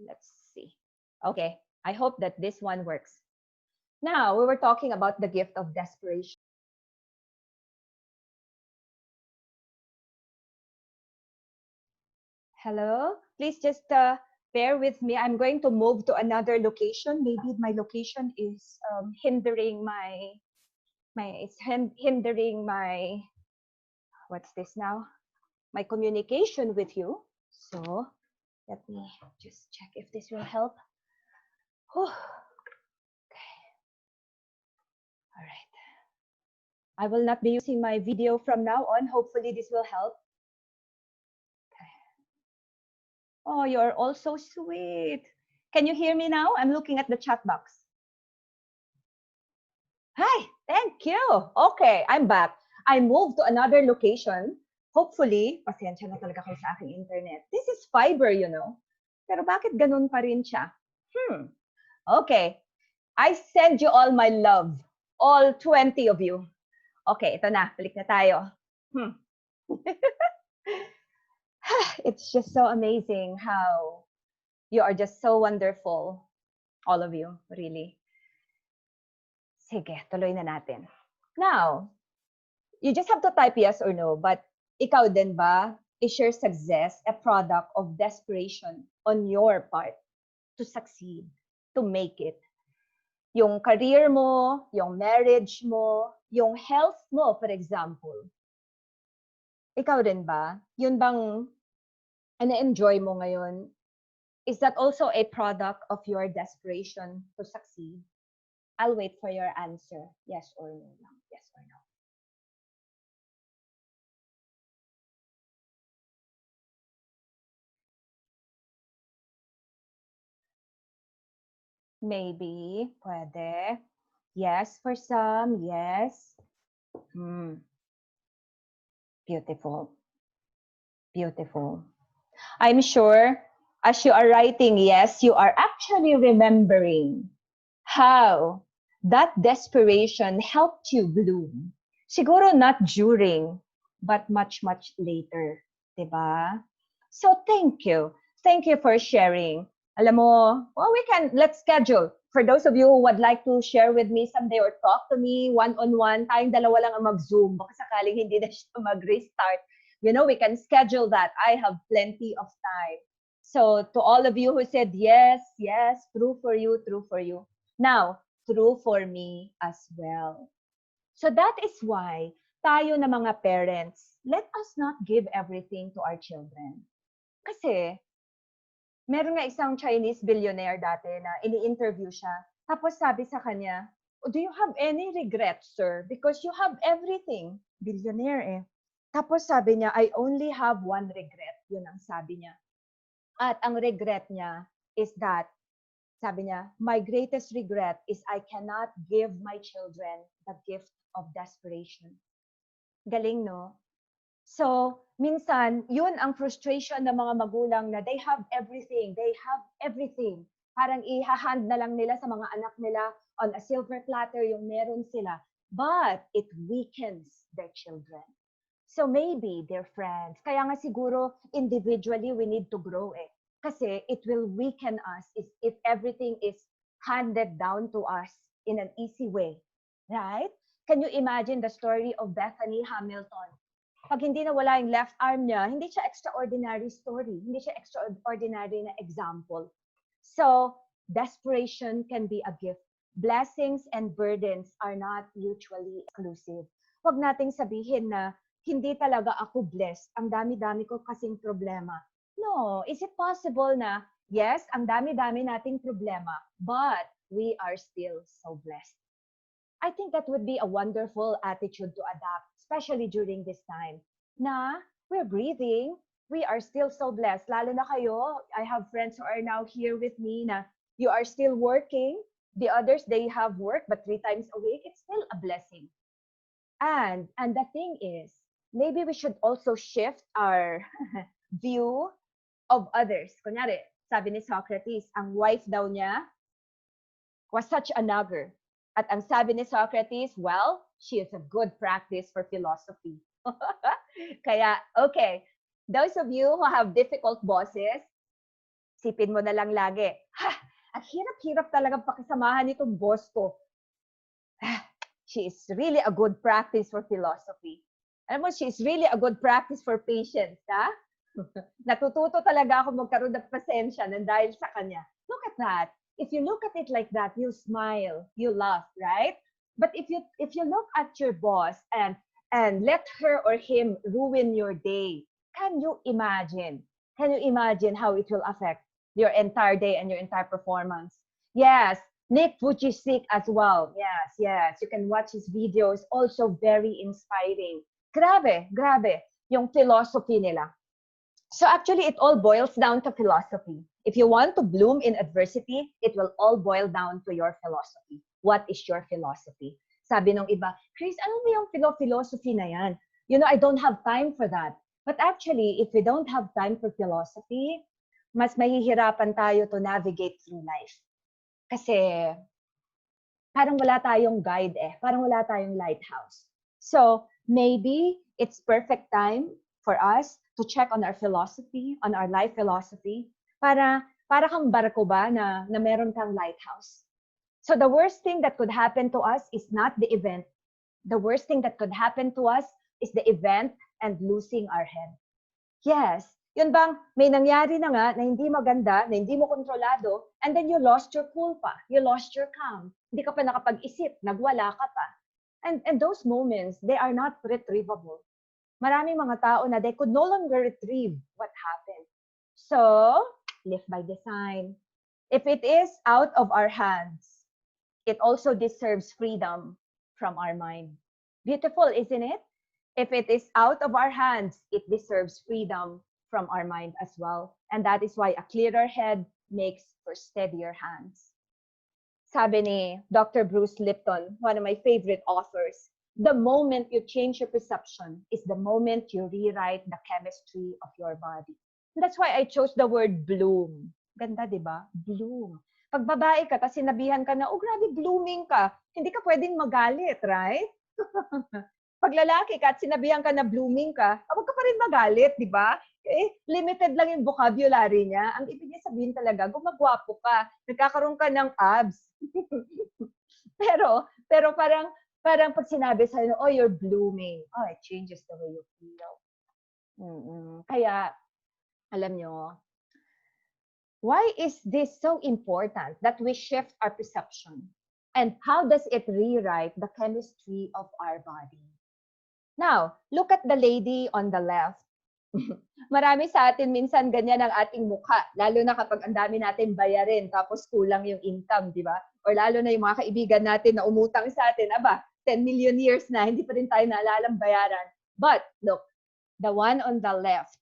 Let's see. Okay. I hope that this one works. Now, we were talking about the gift of desperation. Hello? Please just bear with me. I'm going to move to another location. Maybe my location is hindering what's this now? My communication with you. So let me just check if this will help. Whew. Okay. All right. I will not be using my video from now on. Hopefully this will help. Okay. Oh, you're all so sweet. Can you hear me now? I'm looking at the chat box. Hi, thank you. Okay, I'm back. I moved to another location. Hopefully, pasensya na talaga kayo sa aking internet. This is fiber, you know. Pero bakit ganun pa rin siya? Okay. I send you all my love. All 20 of you. Okay, ito na. Balik na tayo. It's just so amazing how you are just so wonderful. All of you, really. Sige, tuloy na natin. Now, you just have to type yes or no, but ikaw din ba, is your success a product of desperation on your part to succeed, to make it? Yung career mo, yung marriage mo, yung health mo, for example. Ikaw din ba? Yun bang na-enjoy mo ngayon? Is that also a product of your desperation to succeed? I'll wait for your answer. Yes or no lang. Yes or no. Maybe. Pwede. Yes for some. Yes. Beautiful. Beautiful. I'm sure as you are writing yes, you are actually remembering how that desperation helped you bloom. Siguro not during, but much, much later. Diba? So thank you. Thank you for sharing. Alam mo, well, let's schedule. For those of you who would like to share with me someday or talk to me one-on-one, tayong dalawa lang ang mag-Zoom. Baka sakaling hindi na siya mag-restart. You know, we can schedule that. I have plenty of time. So to all of you who said yes, yes, true for you, true for you. Now, true for me as well. So that is why tayo na mga parents, let us not give everything to our children. Kasi, meron nga isang Chinese billionaire dati na ini-interview siya. Tapos sabi sa kanya, do you have any regrets, sir? Because you have everything. Billionaire eh. Tapos sabi niya, I only have one regret. Yun ang sabi niya. At ang regret niya is that, sabi niya, my greatest regret is I cannot give my children the gift of desperation. Galing, no? So, minsan, yun ang frustration ng mga magulang na they have everything. They have everything. Parang ihahand na lang nila sa mga anak nila on a silver platter yung meron sila. But it weakens their children. So maybe, dear friends, kaya nga siguro individually we need to grow eh. Kasi it will weaken us if everything is handed down to us in an easy way. Right? Can you imagine the story of Bethany Hamilton? Pag hindi na wala yung left arm niya, hindi siya extraordinary story. Hindi siya extraordinary na example. So, desperation can be a gift. Blessings and burdens are not mutually exclusive. Huwag nating sabihin na hindi talaga ako blessed. Ang dami-dami ko kasing problema. No, is it possible na, yes, ang dami-dami nating problema, but we are still so blessed. I think that would be a wonderful attitude to adopt, especially during this time. Na we're breathing, we are still so blessed. Lalo na kayo, I have friends who are now here with me na you are still working. The others, they have work, but 3 times a week, it's still a blessing. And the thing is, maybe we should also shift our view of others. Kunyari, sabi ni Socrates, ang wife daw niya was such a nagger. At ang sabi ni Socrates, well, she is a good practice for philosophy. Kaya, okay, those of you who have difficult bosses, sipin mo na lang lagi, ang hirap-hirap talagang pakisamahan nitong boss ko. She is really a good practice for philosophy. Alam mo, she is really a good practice for patience, ha? Natututo talaga ako magkaroon ng pasensya nang dahil sa kanya. Look at that. If you look at it like that, you smile, you laugh, right? But if you look at your boss and let her or him ruin your day, can you imagine? Can you imagine how it will affect your entire day and your entire performance? Yes, Nick Vujicic as well. Yes. You can watch his videos. Also very inspiring. Grabe. Yung philosophy nila. So actually, it all boils down to philosophy. If you want to bloom in adversity, it will all boil down to your philosophy. What is your philosophy? Sabi nung iba, Cris, ano ba yung philosophy na yan? You know, I don't have time for that. But actually, if we don't have time for philosophy, mas mahihirapan tayo to navigate through life. Kasi parang wala tayong guide eh. Parang wala tayong lighthouse. So maybe it's perfect time for us to check on our philosophy, on our life philosophy, para para kang barko ba na meron kang lighthouse. So the worst thing that could happen to us is not the event. The worst thing that could happen to us is the event and losing our head. Yes, yun bang may nangyari na nga na hindi maganda, na hindi mo kontrolado, and then you lost your cool pa, you lost your calm. Hindi ka pa nakapag-isip, nagwala ka pa. And those moments, they are not retrievable. Maraming mga tao na they could no longer retrieve what happened. So, live by design. If it is out of our hands, it also deserves freedom from our mind. Beautiful, isn't it? If it is out of our hands, it deserves freedom from our mind as well. And that is why a clearer head makes for steadier hands. Sabi ni Dr. Bruce Lipton, one of my favorite authors, the moment you change your perception is the moment you rewrite the chemistry of your body. And that's why I chose the word bloom. Ganda, di ba? Bloom. Pag babae ka, tapos sinabihan ka na, oh, grabe, blooming ka. Hindi ka pwedeng magalit, right? Pag lalaki ka at sinabihan ka na blooming ka, huwag ka pa rin magalit, di ba? Limited lang yung vocabulary niya. Ang ibig niya sabihin talaga, gumagwapo ka, nagkakaroon ka ng abs. pero parang pag sinabi sa'yo, oh, you're blooming. Oh, it changes the way you feel. Kaya, alam nyo, why is this so important that we shift our perception? And how does it rewrite the chemistry of our body? Now, look at the lady on the left. Marami sa atin minsan ganyan ang ating mukha, lalo na kapag ang dami natin bayarin tapos kulang yung income, di ba? Or lalo na yung mga kaibigan natin na umutang sa atin, 10 million years na, hindi pa rin tayo naalalang bayaran. But, look, the one on the left,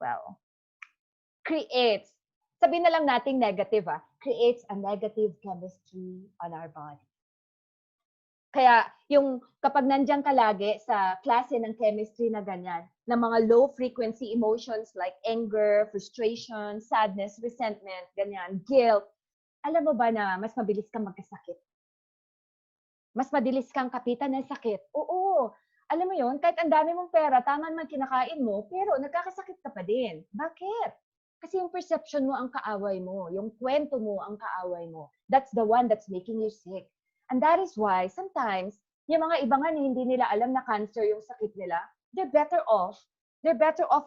well, creates, sabihin na lang nating negative, creates a negative chemistry on our body. Kaya yung kapag nandiyan ka lagi sa klase ng chemistry na ganyan, na mga low frequency emotions like anger, frustration, sadness, resentment, ganyan, guilt, alam mo ba na mas mabilis kang magkasakit? Mas mabilis kang kapitan ng sakit? Oo. Alam mo yun, kahit ang dami mong pera, tama naman kinakain mo, pero nagkakasakit ka pa din. Bakit? Kasi yung perception mo ang kaaway mo, yung kwento mo ang kaaway mo. That's the one that's making you sick. And that is why sometimes, yung mga iba nga hindi nila alam na cancer yung sakit nila, they're better off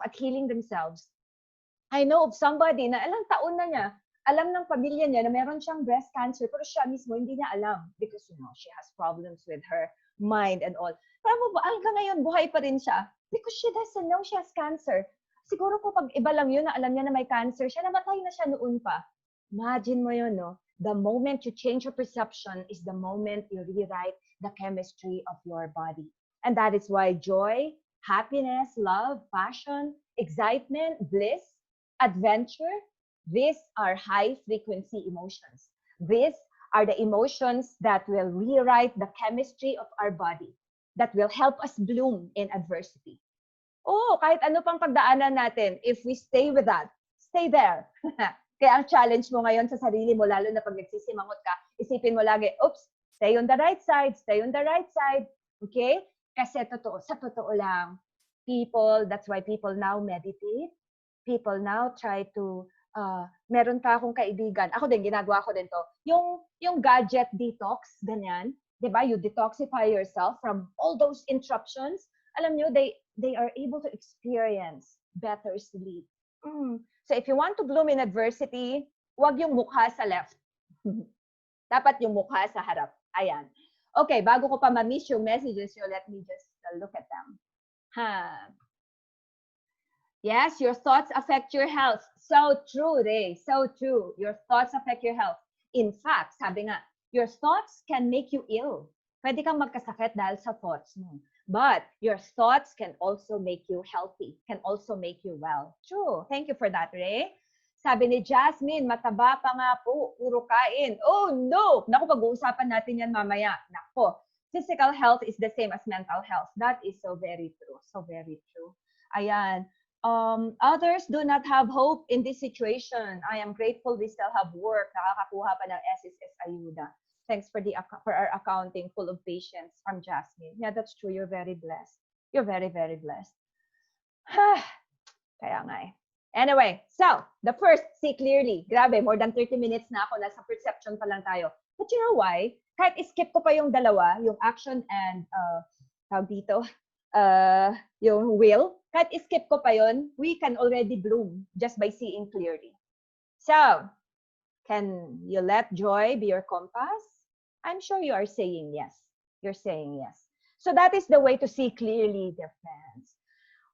at healing themselves. I know of somebody na ilang taon na niya, alam ng pamilya niya na meron siyang breast cancer, pero siya mismo hindi niya alam because, she has problems with her mind and all. Pero hanggang ngayon, buhay pa rin siya because she doesn't know she has cancer. Siguro po pag iba lang yun na alam niya na may cancer siya, namatay na siya noon pa. Imagine mo yun, no? The moment you change your perception is the moment you rewrite the chemistry of your body. And that is why joy, happiness, love, passion, excitement, bliss, adventure, these are high-frequency emotions. These are the emotions that will rewrite the chemistry of our body, that will help us bloom in adversity. Oh, kahit ano pang pagdaanan natin, if we stay with that, stay there. Kaya ang challenge mo ngayon sa sarili mo, lalo na pag nagsisimangot ka, isipin mo lagi, oops, stay on the right side, stay on the right side. Okay? Kasi sa totoo lang, that's why people now meditate. People now try to, meron pa akong kaibigan, ako din, ginagawa ko din to, yung gadget detox, ganyan, di ba? You detoxify yourself from all those interruptions. Alam nyo, they are able to experience better sleep. So if you want to bloom in adversity, wag yung mukha sa left. Dapat yung mukha sa harap. Ayan. Okay, bago ko pa ma-miss yung messages, let me just look at them. Yes, your thoughts affect your health. So true, Ray. So true. Your thoughts affect your health. In fact, sabi nga, your thoughts can make you ill. Pwede kang magkasakit dahil sa thoughts mo. But your thoughts can also make you healthy, can also make you well. True. Thank you for that, Ray. Sabi ni Jasmine, mataba pa nga po, puro kain. Oh, no! Naku, pag-uusapan natin yan mamaya. Naku, physical health is the same as mental health. That is so very true. So very true. Ayan. Others do not have hope in this situation. I am grateful we still have work. Nakakakuha pa ng SSS Ayuda. Thanks for our accounting full of patience from Jasmine. Yeah, that's true. You're very blessed. You're very, very blessed. Kaya nga Anyway, so, the first, see clearly. Grabe, more than 30 minutes na ako. Nasa perception pa lang tayo. But you know why? Kahit skip ko pa yung dalawa, yung action and, tawag dito, yung will. Kahit skip ko pa yun, we can already bloom just by seeing clearly. So, can you let joy be your compass? I'm sure you are saying yes. You're saying yes. So that is the way to see clearly, dear friends.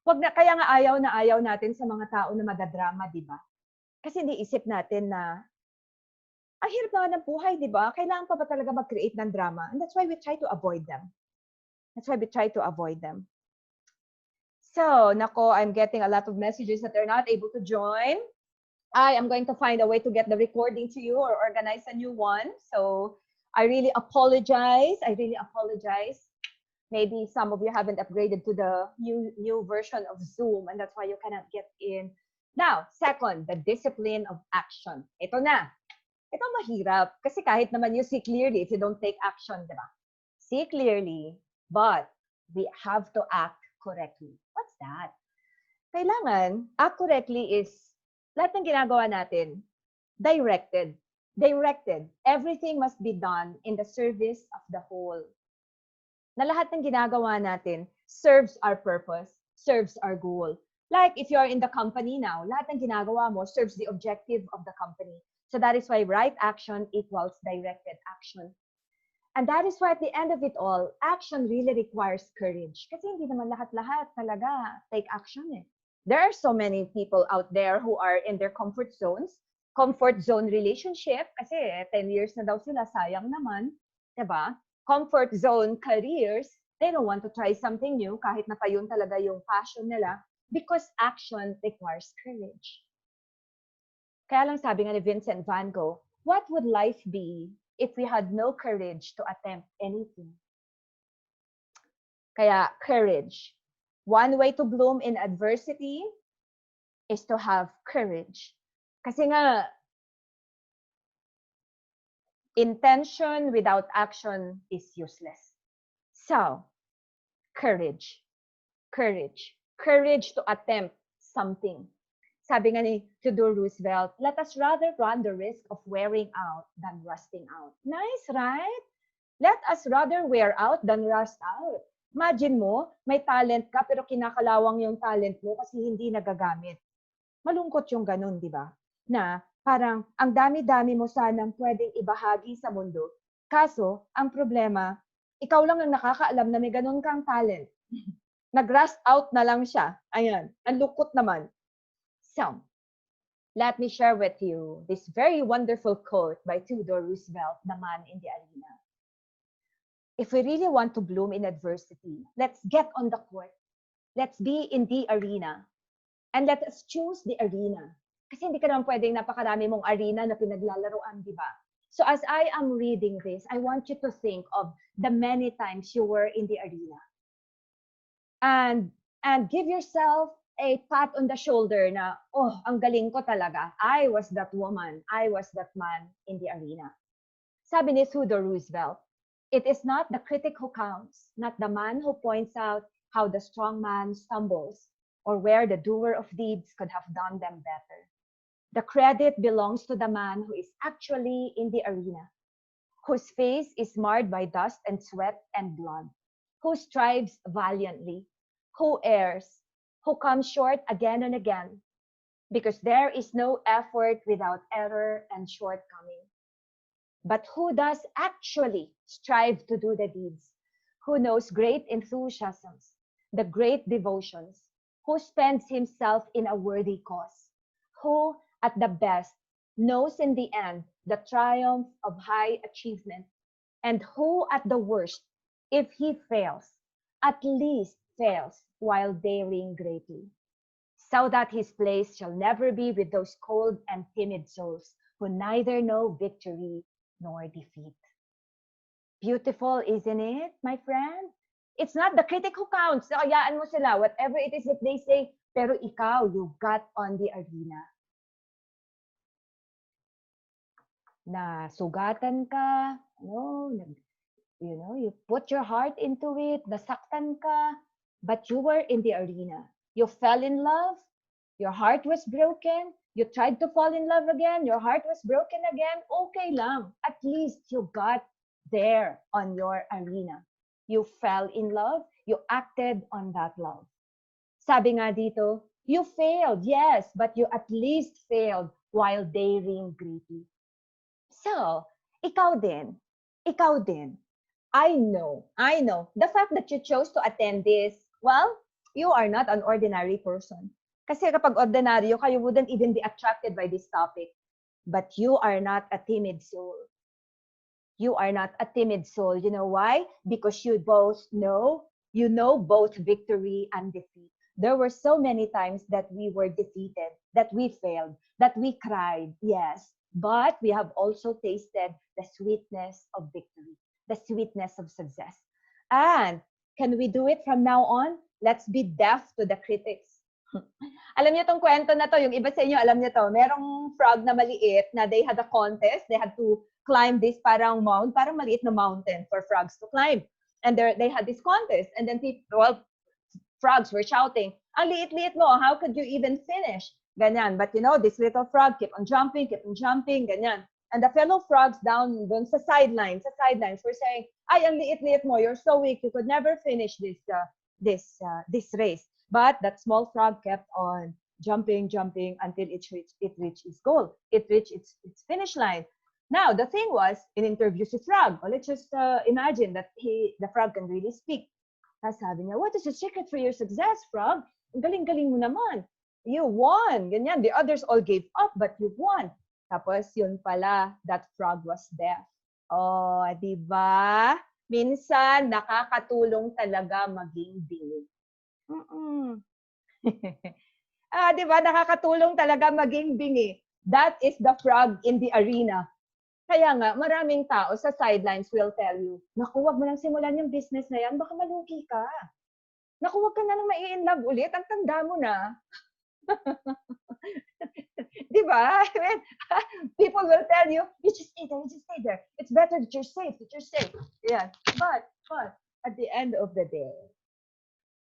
Kaya nga ayaw natin sa mga tao na madadrama, di ba? Kasi iniisip natin na, ang hirap na ng buhay, di ba? Kailangan pa ba talaga mag-create ng drama? And that's why we try to avoid them. So, nako, I'm getting a lot of messages that they're not able to join. I am going to find a way to get the recording to you or organize a new one. So, I really apologize. Maybe some of you haven't upgraded to the new version of Zoom, and that's why you cannot get in. Now, second, the discipline of action. Ito na. Ito mahirap. Kasi kahit naman you see clearly if you don't take action, di ba? See clearly, but we have to act correctly. What's that? Kailangan, act correctly is, lahat ng ginagawa natin, directed. Everything must be done in the service of the whole. Na lahat ng ginagawa natin serves our purpose, serves our goal. Like if you're in the company now, lahat ng ginagawa mo serves the objective of the company. So that is why right action equals directed action. And that is why at the end of it all, action really requires courage. Kasi hindi naman lahat-lahat talaga take action eh. There are so many people out there who are in their comfort zones, comfort zone relationship, kasi 10 years na daw sila, sayang naman, diba? Comfort zone careers, they don't want to try something new kahit na pa yun talaga yung passion nila because action requires courage. Kaya lang sabi nga ni Vincent van Gogh, what would life be if we had no courage to attempt anything? Kaya courage. One way to bloom in adversity is to have courage. Kasi nga, intention without action is useless. So, courage. Courage to attempt something. Sabi nga ni Theodore Roosevelt, let us rather run the risk of wearing out than rusting out. Nice, right? Let us rather wear out than rust out. Imagine mo, may talent ka pero kinakalawang yung talent mo kasi hindi nagagamit. Malungkot yung ganun, di ba? Na parang ang dami-dami mo sanang pwedeng ibahagi sa mundo. Kaso, ang problema, ikaw lang ang nakakaalam na may ganun kang talent. Nag-rust out na lang siya. Ayan, ang lungkot naman. So, let me share with you this very wonderful quote by Theodore Roosevelt, the man in the arena. If we really want to bloom in adversity, let's get on the court. Let's be in the arena. And let us choose the arena. Kasi hindi ka naman pwedeng napakarami mong arena na pinaglalaroan, di ba? So as I am reading this, I want you to think of the many times you were in the arena. And give yourself a pat on the shoulder na, oh, ang galing ko talaga. I was that woman. I was that man in the arena. Sabi ni Theodore Roosevelt, it is not the critic who counts, not the man who points out how the strong man stumbles or where the doer of deeds could have done them better. The credit belongs to the man who is actually in the arena, whose face is marred by dust and sweat and blood, who strives valiantly, who errs, who comes short again and again, because there is no effort without error and shortcoming. But who does actually strive to do the deeds, who knows great enthusiasms, the great devotions, who spends himself in a worthy cause, who, at the best, knows in the end the triumph of high achievement, and who, at the worst, if he fails, at least fails while daring greatly, so that his place shall never be with those cold and timid souls who neither know victory nor defeat. Beautiful, isn't it, my friend? It's not the critic who counts. So, ayaan mo sila, whatever it is that they say, pero ikaw, you got on the arena. Na sugatan ka, you put your heart into it, nasaktan ka, but you were in the arena. You fell in love, Your heart was broken. You tried to fall in love again. Your heart was broken again. Okay lang. At least you got there on your arena. You fell in love. You acted on that love. Sabi nga dito, you failed, yes, but you at least failed while daring greatly. So, ikaw din. I know. The fact that you chose to attend this, well, you are not an ordinary person. Kasi kapag ordinaryo ka, you wouldn't even be attracted by this topic. But you are not a timid soul. You are not a timid soul. You know why? Because you know both victory and defeat. There were so many times that we were defeated, that we failed, that we cried, yes. But we have also tasted the sweetness of victory, the sweetness of success. And can we do it from now on? Let's be deaf to the critics. Alam niyo tong kwento na to, yung iba sa inyo, alam niyo to, merong frog na maliit na they had a contest, they had to climb this parang maliit na mountain for frogs to climb. And they had this contest, and then frogs were shouting, ang liit-liit mo, how could you even finish? Ganyan. But this little frog kept on jumping, ganyan. And the fellow frogs down sa sidelines were saying, ay, ang liit-liit mo, you're so weak, you could never finish this race. But that small frog kept on jumping until it reached its goal. It reached its finish line. Now, the thing was, in interviews with frog, let's just imagine that the frog can really speak. Tapos sabi niya, what is the secret for your success, frog? Ang galing-galing mo naman. You won. Ganyan. The others all gave up, but you won. Tapos yun pala, that frog was deaf. Oh, di ba? Minsan, nakakatulong talaga maging bingi. Di ba? Nakakatulong talaga maging bingi. That is the frog in the arena. Kaya nga, maraming tao sa sidelines will tell you, naku, wag mo nang simulan yung business na yan, baka malugi ka. Naku, wag ka na nang mai-inlove ulit, ang tanda mo na. Di ba? I mean, people will tell you, you just stay there. It's better that you're safe. Yeah. But, at the end of the day,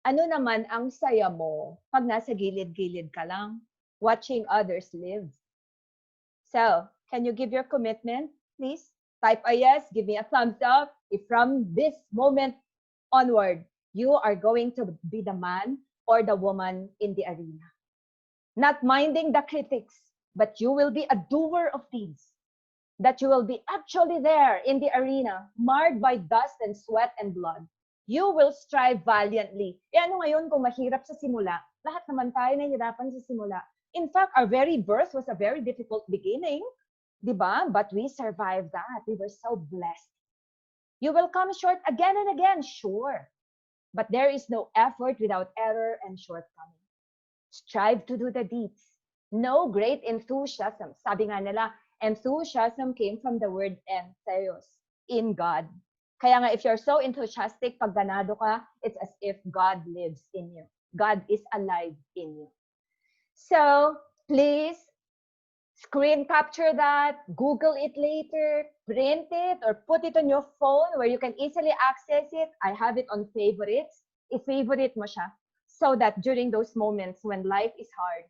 ano naman ang saya mo pag nasa gilid-gilid ka lang, watching others live? So, can you give your commitment, please? Type a yes, give me a thumbs up. If from this moment onward, you are going to be the man or the woman in the arena. Not minding the critics, but you will be a doer of deeds. That you will be actually there in the arena, marred by dust and sweat and blood. You will strive valiantly. Ano ngayon kung mahirap sa simula? Lahat naman tayo nahihirapan sa simula. In fact, our very birth was a very difficult beginning. Diba? But we survived that. We were so blessed. You will come short again and again, sure. But there is no effort without error and shortcoming. Strive to do the deeds. No great enthusiasm. Sabi nga nila, enthusiasm came from the word entheos, in God. Kaya nga, if you're so enthusiastic, pag ganado ka, it's as if God lives in you. God is alive in you. So, please, screen capture that, Google it later, print it, or put it on your phone where you can easily access it. I have it on favorites. I-favorite mo siya so that during those moments when life is hard,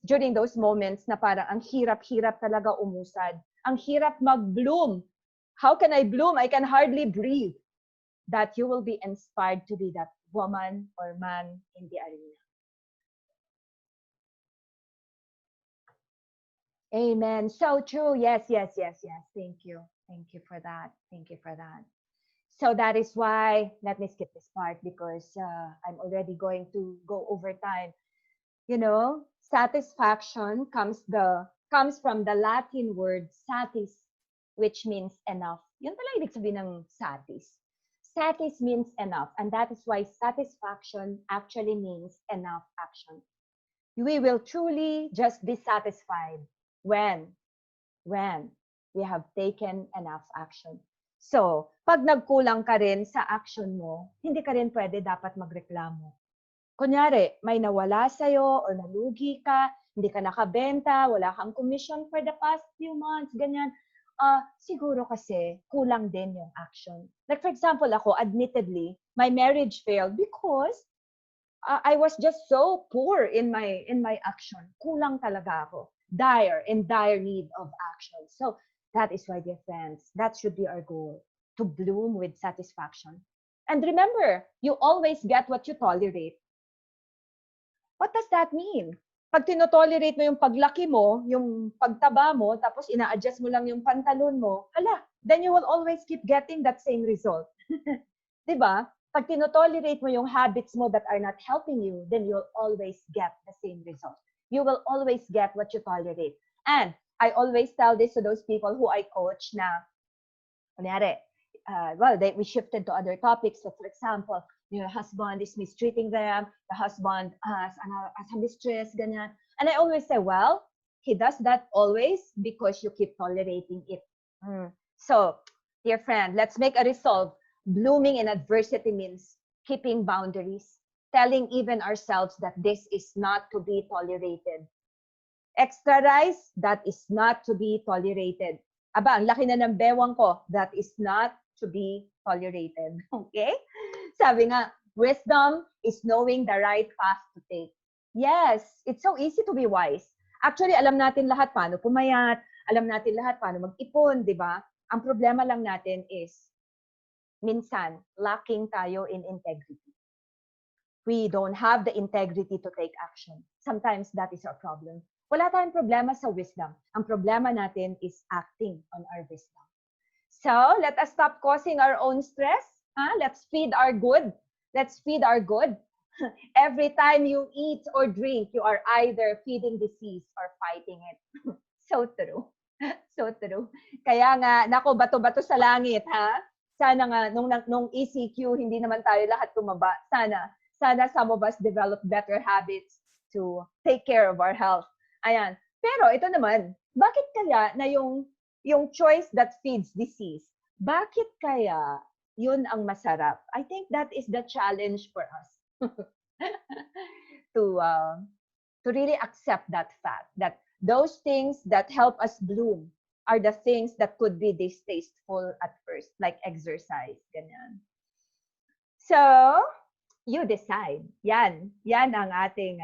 during those moments na parang ang hirap-hirap talaga umusad, ang hirap mag-bloom. How can I bloom? I can hardly breathe. That you will be inspired to be that woman or man in the arena. Amen. So true. Yes. Thank you. Thank you for that. So that is why, let me skip this part because I'm already going to go over time. Satisfaction comes from the Latin word satis, which means enough. Yun pala ibig sabihin ng satis. Satis means enough, and that is why satisfaction actually means enough action. We will truly just be satisfied when we have taken enough action. So, pag nagkulang ka rin sa action mo, hindi ka rin pwede dapat magreklamo. Kunyari, may nawala sa'yo or nalugi ka, hindi ka nakabenta, wala kang commission for the past few months, ganyan. Siguro kasi kulang din yung action. Like for example, ako, admittedly, my marriage failed because I was just so poor in my action. Kulang talaga ako. In dire need of action. So that is why, dear friends, that should be our goal, to bloom with satisfaction. And remember, you always get what you tolerate. What does that mean? Pag tinotolerate mo yung paglaki mo, yung pagtaba mo, tapos ina-adjust mo lang yung pantalon mo, then you will always keep getting that same result. Diba? Pag tinotolerate mo yung habits mo that are not helping you, then you'll always get the same result. You will always get what you tolerate. And I always tell this to those people who I coach na, kunyari, we shifted to other topics. So for example, your husband is mistreating them, the husband has a mistress, ganyan. And I always say, well, he does that always because you keep tolerating it. So, dear friend, let's make a resolve. Blooming in adversity means keeping boundaries, telling even ourselves that this is not to be tolerated. Extra rice, that is not to be tolerated. Aba, ang laki na ng bewang ko, that is not to be tolerated. Okay? Sabi nga, wisdom is knowing the right path to take. Yes, it's so easy to be wise. Actually, alam natin lahat paano pumayat, alam natin lahat paano mag-ipon, di ba? Ang problema lang natin is, minsan, lacking tayo in integrity. We don't have the integrity to take action. Sometimes that is our problem. Wala tayong problema sa wisdom. Ang problema natin is acting on our wisdom. So, let us stop causing our own stress. Let's feed our good. Let's feed our good. Every time you eat or drink, you are either feeding disease or fighting it. So true. So true. Kaya nga, nako, bato-bato sa langit, ha? Sana nga, nung ECQ, hindi naman tayo lahat tumaba. Sana some of us develop better habits to take care of our health. Ayan. Pero ito naman, bakit kaya na yung choice that feeds disease, bakit kaya yun ang masarap? I think that is the challenge for us. to really accept that fact, that those things that help us bloom are the things that could be distasteful at first, like exercise, ganyan. So, you decide. Yan ang ating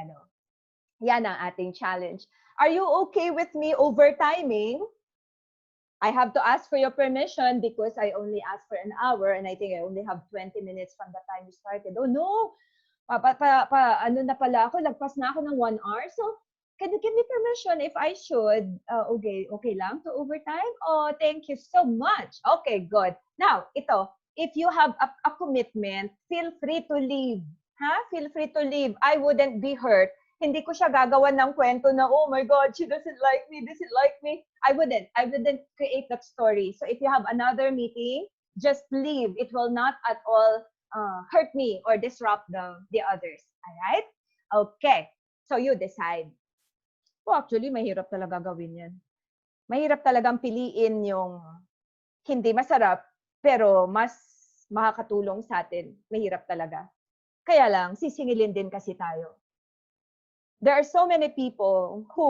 yan ang ating challenge. Are you okay with me overtiming? I have to ask for your permission because I only asked for an hour and I think I only have 20 minutes from the time we started. Oh no! Ano na pala ako? Lagpas na ako ng 1 hour. So, can you give me permission if I should? Okay lang to overtime? Oh, thank you so much. Okay, good. Now, if you have a commitment, feel free to leave. Feel free to leave. I wouldn't be hurt. Hindi ko siya gagawan ng kwento na, oh my God, she doesn't like me, doesn't like me. I wouldn't create that story. So if you have another meeting, just leave. It will not at all hurt me or disrupt the others. All right? Okay. So you decide. Oh, actually, mahirap talaga gawin yan. Mahirap talagang piliin yung hindi masarap, pero mas makakatulong sa atin. Mahirap talaga. Kaya lang, sisingilin din kasi tayo. There are so many people who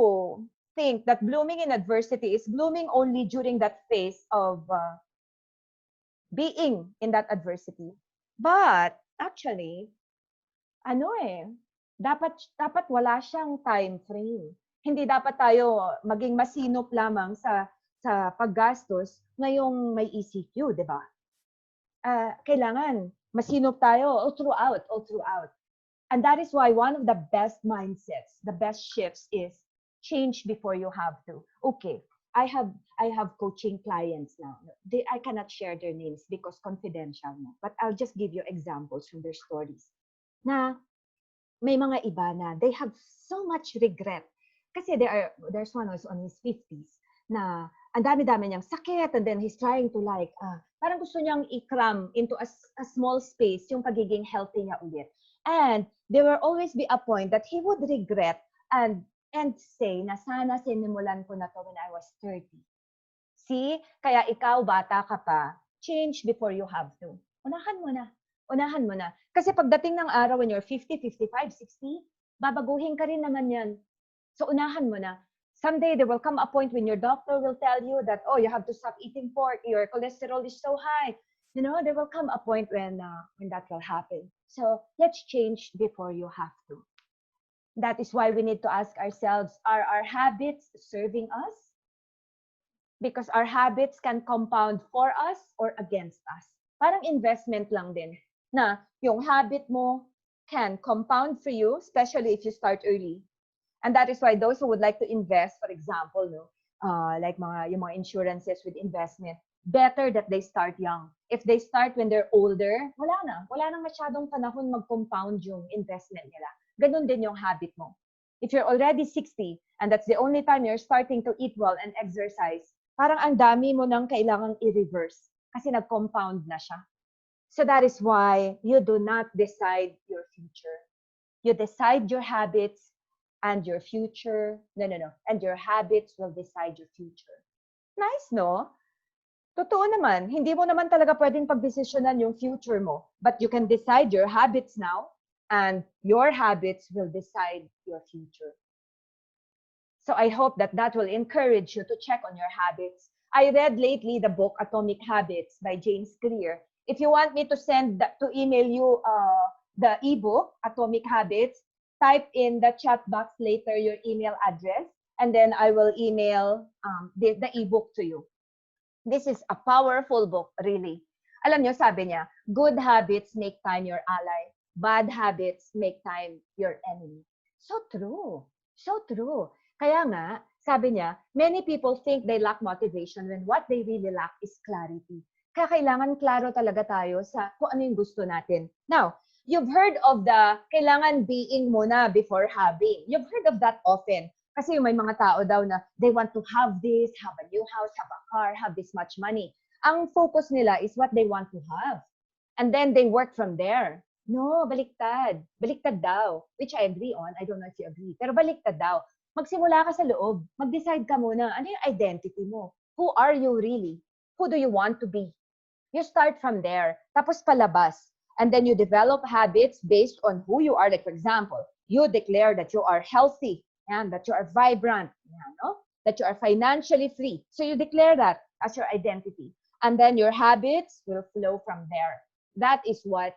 think that blooming in adversity is blooming only during that phase of being in that adversity. But actually, dapat wala siyang time frame. Hindi dapat tayo maging masinop lamang sa paggastos ngayong may ECQ, di ba? Kailangan masinop tayo all throughout. And that is why one of the best mindsets, the best shifts is change before you have to. Okay, I have coaching clients now. I cannot share their names because confidential na. But I'll just give you examples from their stories. Na may mga iba na they have so much regret. Kasi there's one who's on his 50s na ang dami-dami niyang sakit and then he's trying to parang gusto niyang i-cram into a small space yung pagiging healthy niya ulit. And there will always be a point that he would regret and say na sana sinimulan ko na to when I was 30. See? Kaya ikaw, bata ka pa, change before you have to. Unahan mo na. Kasi pagdating ng araw when you're 50, 55, 60, babaguhin ka rin naman yan. So unahan mo na. Someday there will come a point when your doctor will tell you that, oh, you have to stop eating pork, your cholesterol is so high. There will come a point when that will happen. So let's change before you have to. That is why we need to ask ourselves, are our habits serving us? Because our habits can compound for us or against us. Parang investment lang din. Na yung habit mo can compound for you, especially if you start early. And that is why those who would like to invest, for example, like yung mga insurances with investment, better that they start young. If they start when they're older, wala nang masyadong panahon mag-compound yung investment nila. Ganun din yung habit mo. If you're already 60 and that's the only time you're starting to eat well and exercise, parang ang dami mo nang kailangang i-reverse kasi nag-compound na siya. So that is why you do not decide your future. You decide your habits and your future. No. And your habits will decide your future. Nice, no? Totoo naman, hindi mo naman talaga pwedeng pagdesisyonan yung future mo. But you can decide your habits now and your habits will decide your future. So I hope that will encourage you to check on your habits. I read lately the book Atomic Habits by James Clear. If you want me to email you the ebook Atomic Habits, type in the chat box later your email address, and then I will email the ebook to you. This is a powerful book, really. Alam nyo, sabi niya, good habits make time your ally. Bad habits make time your enemy. So true. So true. Kaya nga, sabi niya, many people think they lack motivation when what they really lack is clarity. Kaya kailangan klaro talaga tayo sa kung ano yung gusto natin. Now, you've heard of the kailangan being muna before having. You've heard of that often. Kasi may mga tao daw na they want to have this, have a new house, have a car, have this much money. Ang focus nila is what they want to have. And then they work from there. No, baliktad. Baliktad daw. Which I agree on. I don't know if you agree. Pero baliktad daw. Magsimula ka sa loob. Mag-decide ka muna. Ano yung identity mo? Who are you really? Who do you want to be? You start from there. Tapos palabas. And then you develop habits based on who you are. Like for example, you declare that you are healthy and that you are vibrant, that you are financially free. So you declare that as your identity. And then your habits will flow from there. That is what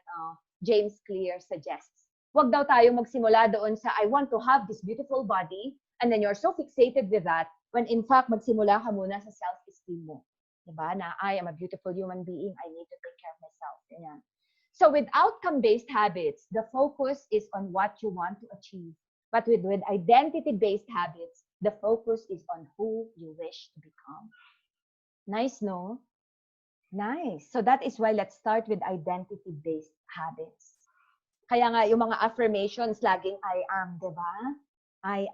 James Clear suggests. Wag daw tayo magsimula doon sa I want to have this beautiful body and then you're so fixated with that when in fact magsimula ka muna sa self-esteem mo. Diba? Na I am a beautiful human being. I need to take care of myself. Ganyan. So with outcome-based habits, the focus is on what you want to achieve. But with identity-based habits, the focus is on who you wish to become. Nice, no? Nice. So that is why let's start with identity-based habits. Kaya nga, yung mga affirmations, laging I am, di ba? I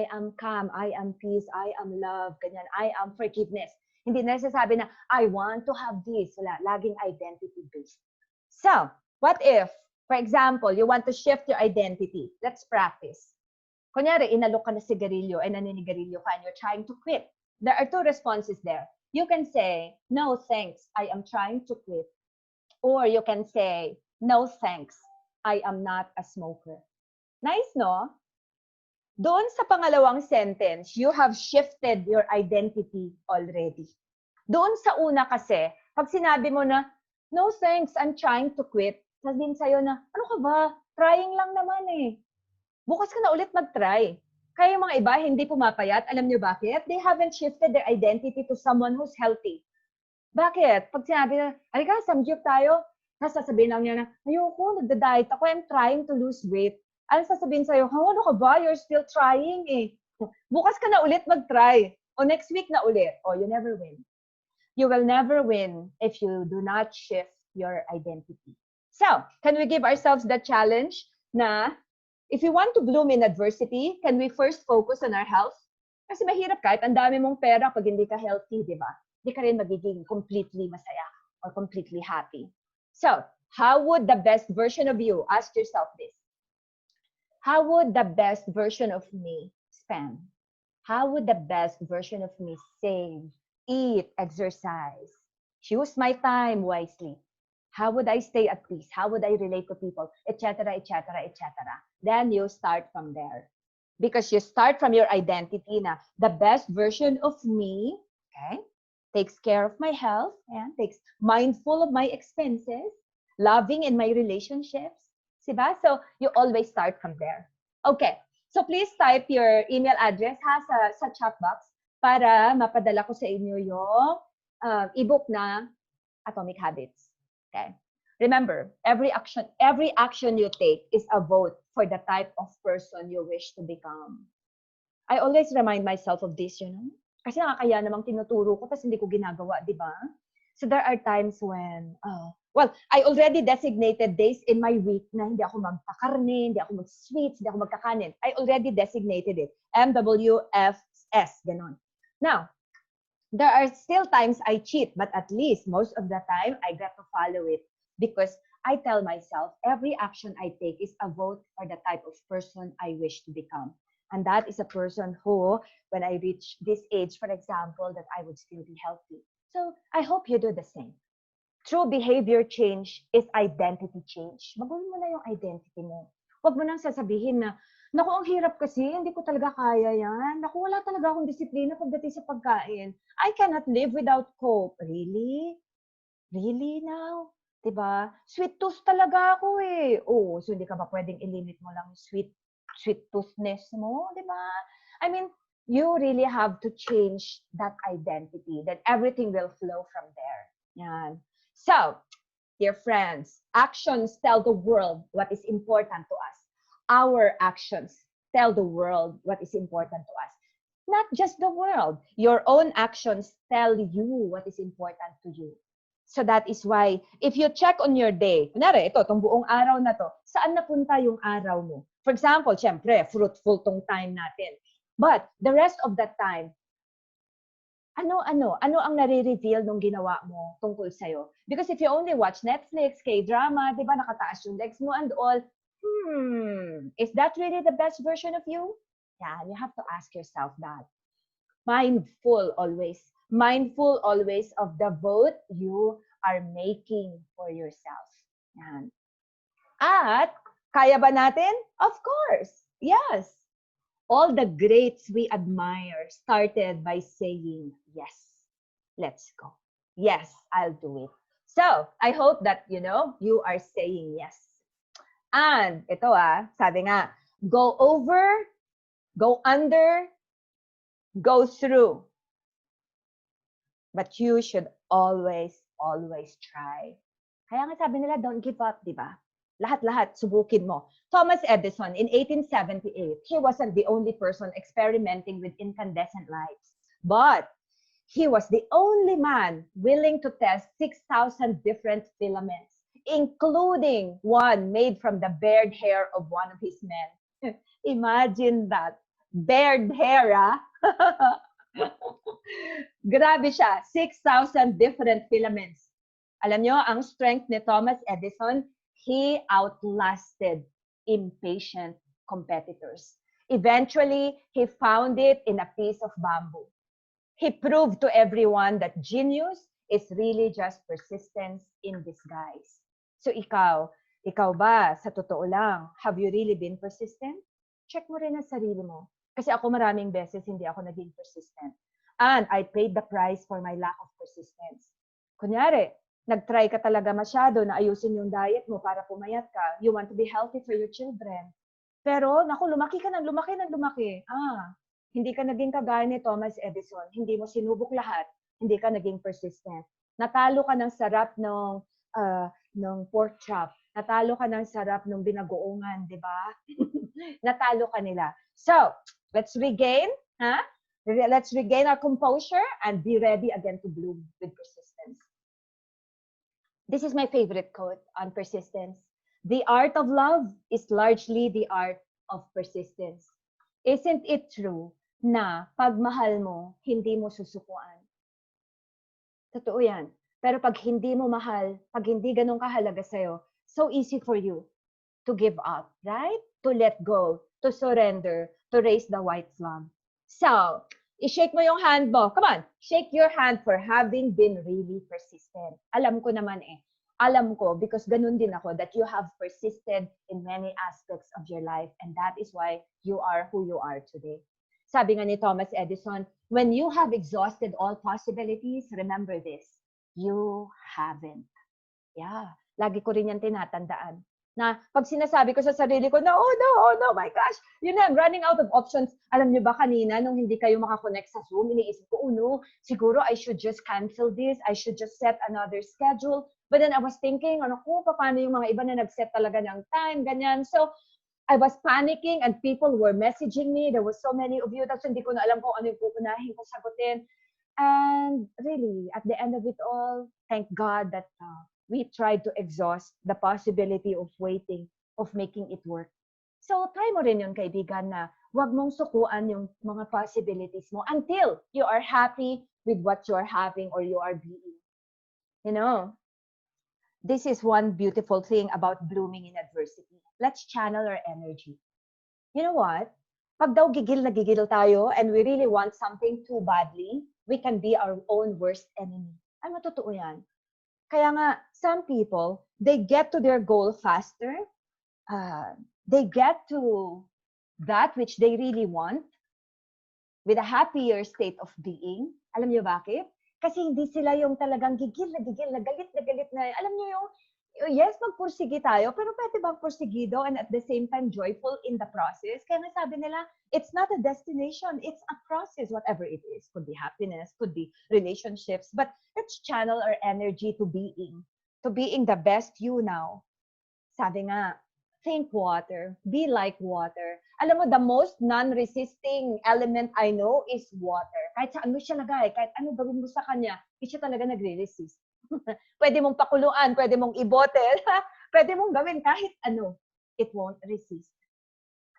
am calm, I am peace, I am love, ganyan, I am forgiveness. Hindi na sasabi na, I want to have this. Wala, laging identity-based. So, what if, for example, you want to shift your identity? Let's practice. Kunyari, inalok ka na sigarilyo, ay naninigarilyo ka, and you're trying to quit. There are two responses there. You can say, no thanks, I am trying to quit. Or you can say, no thanks, I am not a smoker. Nice, no? Doon sa pangalawang sentence, you have shifted your identity already. Doon sa una kasi, pag sinabi mo na, no thanks, I'm trying to quit, sabihin sa'yo na, ano ka ba? Trying lang naman eh. Bukas ka na ulit mag-try. Kaya yung mga iba, hindi pumapayat. Alam niyo bakit? They haven't shifted their identity to someone who's healthy. Bakit? Pag sinabi na, alika, samgyup tayo, tapos sasabihin lang niya na, ayoko, nagda-diet ako, I'm trying to lose weight. Ano sasabihin sa'yo, ano ka ba? You're still trying eh. Bukas ka na ulit mag-try. O next week na ulit. O, you never win. You will never win if you do not shift your identity. So, can we give ourselves the challenge na if we want to bloom in adversity, can we first focus on our health? Kasi mahirap kahit ang dami mong pera pag hindi ka healthy, di ba? Hindi ka rin magiging completely masaya or completely happy. So, how would the best version of you, ask yourself this, how would the best version of me spend? How would the best version of me save, eat, exercise, choose my time wisely? How would I stay at peace? How would I relate to people? Etc., etc., etc. Then you start from there. Because you start from your identity na the best version of me, okay? takes care of my health, and takes mindful of my expenses, loving in my relationships. Diba? So you always start from there. Okay. So please type your email address sa chat box para mapadala ko sa inyo yung ebook na Atomic Habits. Okay. Remember, every action you take is a vote for the type of person you wish to become. I always remind myself of this, Kasi kaya namang tinuturo ko tapos hindi ko ginagawa, di ba? So there are times when, I already designated days in my week na hindi ako magkakarne, hindi ako mag-sweets, hindi ako magkakanin. I already designated it. MWFS, ganon. Now, there are still times I cheat, but at least most of the time, I get to follow it because I tell myself every action I take is a vote for the type of person I wish to become. And that is a person who, when I reach this age, for example, that I would still be healthy. So I hope you do the same. True behavior change is identity change. Baguhin mo na yung identity mo. Huwag mo nang sasabihin na, naku, ang hirap kasi, hindi ko talaga kaya yan. Naku, wala talaga akong disiplina pagdating sa pagkain. I cannot live without Coke. Really? Really now? Diba? Sweet tooth talaga ako eh. Oh, so hindi ka ba pwedeng ilimit mo lang sweet toothness mo? Diba? I mean, you really have to change that identity. Then everything will flow from there. Yan. So, dear friends, actions tell the world what is important to us. Our actions tell the world what is important to us. Not just the world. Your own actions tell you what is important to you. So that is why, if you check on your day, kunwari, itong buong araw na to, saan napunta yung araw mo? For example, syempre, fruitful tong time natin. But the rest of the time, ano ang nare-reveal nung ginawa mo tungkol sa'yo? Because if you only watch Netflix, K-drama, di ba, nakataas yung legs mo and all, is that really the best version of you? Yeah, you have to ask yourself that. Mindful always of the vote you are making for yourself. Yan. At, kaya ba natin? Of course, yes. All the greats we admire started by saying, yes, let's go. Yes, I'll do it. So, I hope that, you are saying yes. And, ito sabi nga, go over, go under, go through. But you should always try. Kaya nga sabi nila, don't give up, di ba? Lahat-lahat, subukin mo. Thomas Edison, in 1878, he wasn't the only person experimenting with incandescent lights. But he was the only man willing to test 6,000 different filaments, including one made from the bared hair of one of his men. Imagine that. Bared hair, Grabe siya. 6,000 different filaments. Alam nyo, ang strength ni Thomas Edison, he outlasted impatient competitors. Eventually, he found it in a piece of bamboo. He proved to everyone that genius is really just persistence in disguise. So ikaw ba, sa totoo lang, have you really been persistent? Check mo rin ang sarili mo. Kasi ako maraming beses hindi ako naging persistent. And I paid the price for my lack of persistence. Kunyari, nag-try ka talaga masyado na ayusin yung diet mo para pumayat ka. You want to be healthy for your children. Pero, naku, lumaki ka ng lumaki. Hindi ka naging kagaya ni Thomas Edison. Hindi mo sinubok lahat. Hindi ka naging persistent. Natalo ka ng sarap ng pork chop. Natalo ka ng sarap ng binagoongan, di ba? Natalo ka nila. So, let's regain our composure and be ready again to bloom with persistence. This is my favorite quote on persistence. The art of love is largely the art of persistence. Isn't it true na pag mahal mo, hindi mo susukuan? Totoo yan. Pero pag hindi mo mahal, pag hindi ganun kahalaga sa'yo, so easy for you to give up, right? To let go, to surrender, to raise the white flag. So, i-shake mo yung hand mo. Come on, shake your hand for having been really persistent. Alam ko naman Alam ko, because ganun din ako, that you have persisted in many aspects of your life, and that is why you are who you are today. Sabi nga ni Thomas Edison, when you have exhausted all possibilities, remember this, you haven't. Yeah, lagi ko rin yan tinatandaan. Na pag sinasabi ko sa sarili ko na, oh no, my gosh, yun na, I'm running out of options. Alam niyo ba kanina, nung hindi kayo makakonect sa Zoom, iniisip ko, no, siguro I should just cancel this, I should just set another schedule. But then I was thinking, ano ko, paano yung mga iba na nag-set talaga ng time, ganyan. So, I was panicking and people were messaging me. There were so many of you. Tapos hindi ko na alam kung ano yung pupunahin ko sagutin. And really, at the end of it all, thank God that we tried to exhaust the possibility of waiting, of making it work. So, try mo rin yun, kaibigan, na huwag mong sukuan yung mga possibilities mo until you are happy with what you are having or you are being. You know, this is one beautiful thing about blooming in adversity. Let's channel our energy. You know what? Pag daw gigil na gigil tayo and we really want something too badly, we can be our own worst enemy. Ay, matotoo yan. Kaya nga, some people, they get to their goal faster. They get to that which they really want with a happier state of being. Alam niyo bakit? Kasi hindi sila yung talagang gigil na, galit na. Alam niyo yung, yes, magpursige tayo, pero pwede bang pursigido and at the same time joyful in the process? Kaya nga sabi nila, it's not a destination, it's a process, whatever it is. Could be happiness, could be relationships, but let's channel our energy to being the best you now. Sabi nga, think water, be like water. Alam mo, the most non-resisting element I know is water. Kahit saan mo siya lagay, kahit ano gawin mo sa kanya, hindi siya talaga nagre-resist. Pwede mong pakuluan, pwede mong ibotel, pwede mong gawin kahit ano. It won't resist.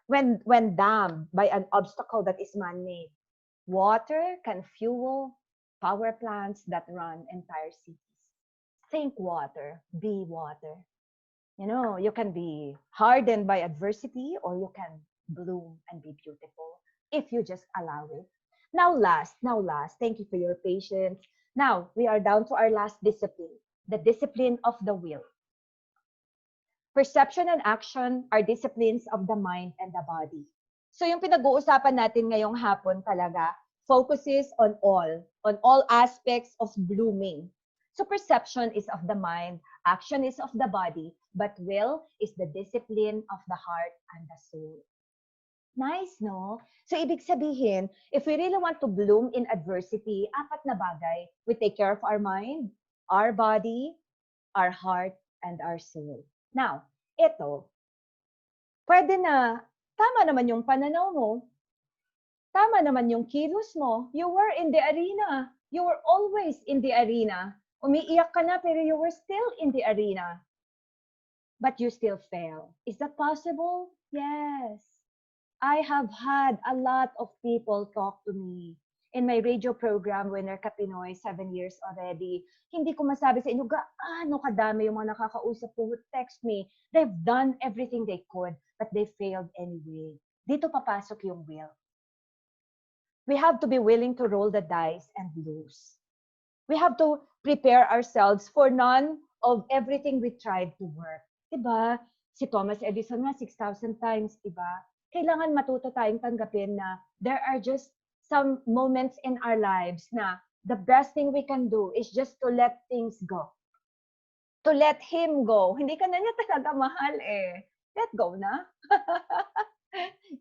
When dammed by an obstacle that is man-made, water can fuel power plants that run entire cities. Think water, be water. You know, you can be hardened by adversity or you can bloom and be beautiful if you just allow it. Now last, thank you for your patience. Now, we are down to our last discipline, the discipline of the will. Perception and action are disciplines of the mind and the body. So yung pinag-uusapan natin ngayong hapon talaga focuses on all aspects of blooming. So perception is of the mind, action is of the body, but will is the discipline of the heart and the soul. Nice, no? So ibig sabihin, if we really want to bloom in adversity, 4 na bagay. We take care of our mind, our body, our heart, and our soul. Now, ito, pwede na, tama naman yung pananaw mo, tama naman yung kilos mo, you were in the arena, you were always in the arena. Umiiyak ka na, pero you were still in the arena. But you still fail. Is that possible? Yes. I have had a lot of people talk to me in my radio program, Winner Ka Pinoy, 7 years already. Hindi ko masabi sa inyo, gaano kadami yung mga nakakausap ko who text me. They've done everything they could, but they failed anyway. Dito papasok yung will. We have to be willing to roll the dice and lose. We have to prepare ourselves for none of everything we tried to work. Diba? Si Thomas Edison nga 6,000 times, diba? Kailangan matuto tayong tanggapin na there are just some moments in our lives na the best thing we can do is just to let things go. To let him go. Hindi ka na niya talaga mahal eh. Let go na.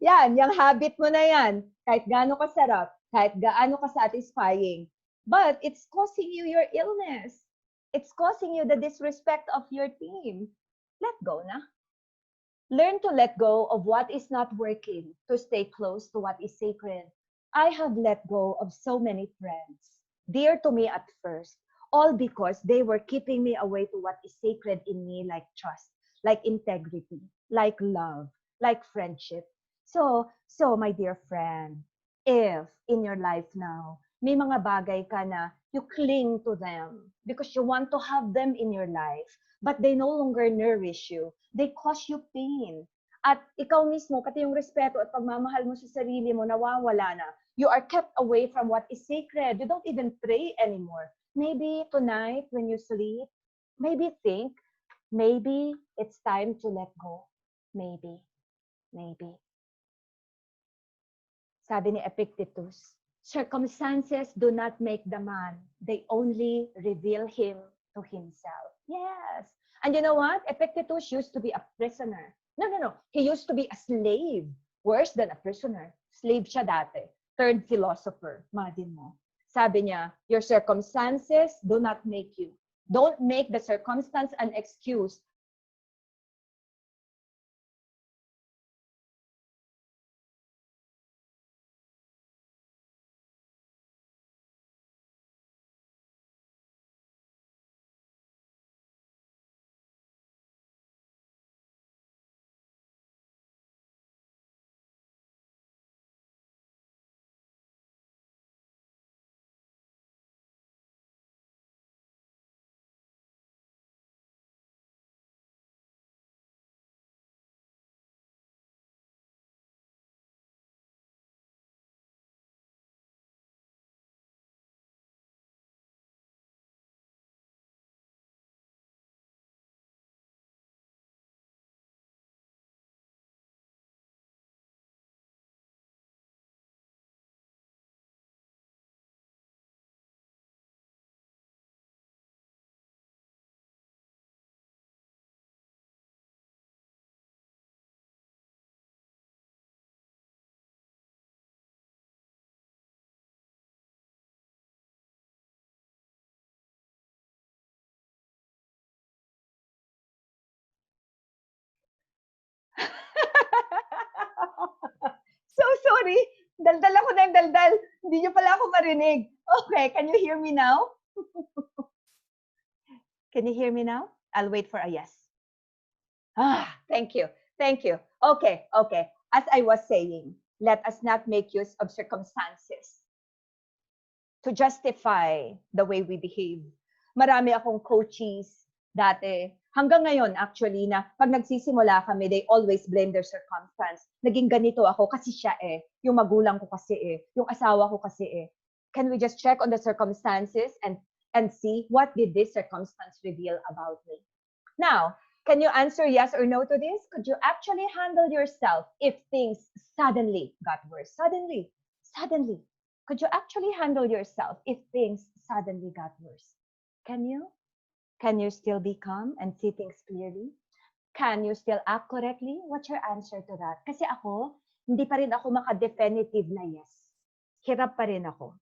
Yan, yung habit mo na yan. Kahit gaano kasarap, kahit gaano ka-satisfying. But it's causing you your illness. It's causing you the disrespect of your team. Let go na. Learn to let go of what is not working to stay close to what is sacred. I have let go of so many friends, dear to me at first, all because they were keeping me away to what is sacred in me, like trust, like integrity, like love, like friendship. So my dear friend, if in your life now, may mga bagay ka na you cling to them because you want to have them in your life, but they no longer nourish you. They cause you pain. At ikaw mismo, pati yung respeto at pagmamahal mo sa sarili mo, nawawala na. You are kept away from what is sacred. You don't even pray anymore. Maybe tonight when you sleep, maybe think, maybe it's time to let go. Maybe. Sabi ni Epictetus, circumstances do not make the man. They only reveal him to himself. Yes. And you know what? Epictetus used to be a prisoner. No. He used to be a slave. Worse than a prisoner. Slave siya dati. Third philosopher. Imagine mo. Sabi niya, your circumstances do not make you. Don't make the circumstance an excuse. So sorry. Daldal ako ng daldal. Hindi niyo pala ako marinig. Okay, can you hear me now? Can you hear me now? I'll wait for a yes. Thank you. Thank you. Okay. As I was saying, let us not make use of circumstances to justify the way we behave. Marami akong coaches dati, hanggang ngayon actually, na pag nagsisimula kami, they always blame their circumstance. Naging ganito ako kasi siya yung magulang ko kasi yung asawa ko kasi Can we just check on the circumstances and see what did this circumstance reveal about me? Now, can you answer yes or no to this? Could you actually handle yourself if things suddenly got worse? Suddenly. Could you actually handle yourself if things suddenly got worse? Can you? Can you still be calm and see things clearly? Can you still act correctly? What's your answer to that? Kasi ako, hindi pa rin ako maka-definitive na yes. Hirap pa rin ako.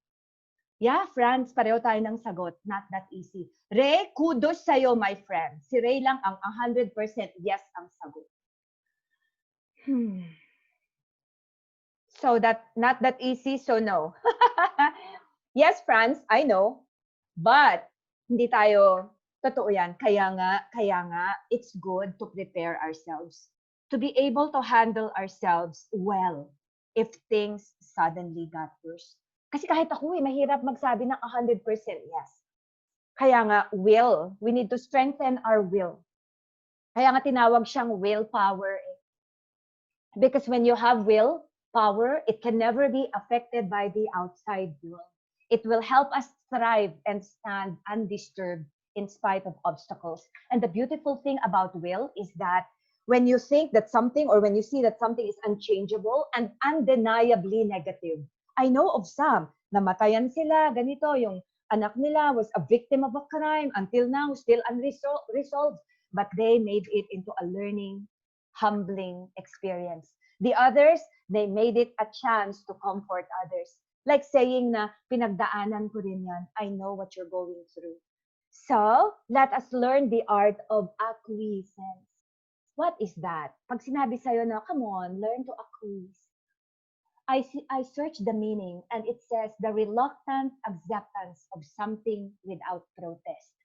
Yeah, Franz, pareho tayo ng sagot. Not that easy. Ray, kudos sa'yo, my friend. Si Ray lang ang 100% yes ang sagot. So not that easy, so no. Yes, Franz, I know. But hindi tayo totoo yan. Kaya nga, it's good to prepare ourselves. To be able to handle ourselves well if things suddenly got worse. Kasi kahit ako mahirap magsabi ng 100% yes. Kaya nga, will. We need to strengthen our will. Kaya nga tinawag siyang willpower. Because when you have will power, it can never be affected by the outside world. It will help us thrive and stand undisturbed in spite of obstacles. And the beautiful thing about will is that when you think that something or when you see that something is unchangeable and undeniably negative, I know of some, namatayan sila, ganito, yung anak nila was a victim of a crime until now, still unresolved, but they made it into a learning, humbling experience. The others, they made it a chance to comfort others. Like saying na, pinagdaanan ko rin yan, I know what you're going through. So, let us learn the art of acquiescence. What is that? Pag sinabi sa'yo na, come on, learn to acquiesce. I searched the meaning and it says the reluctant acceptance of something without protest.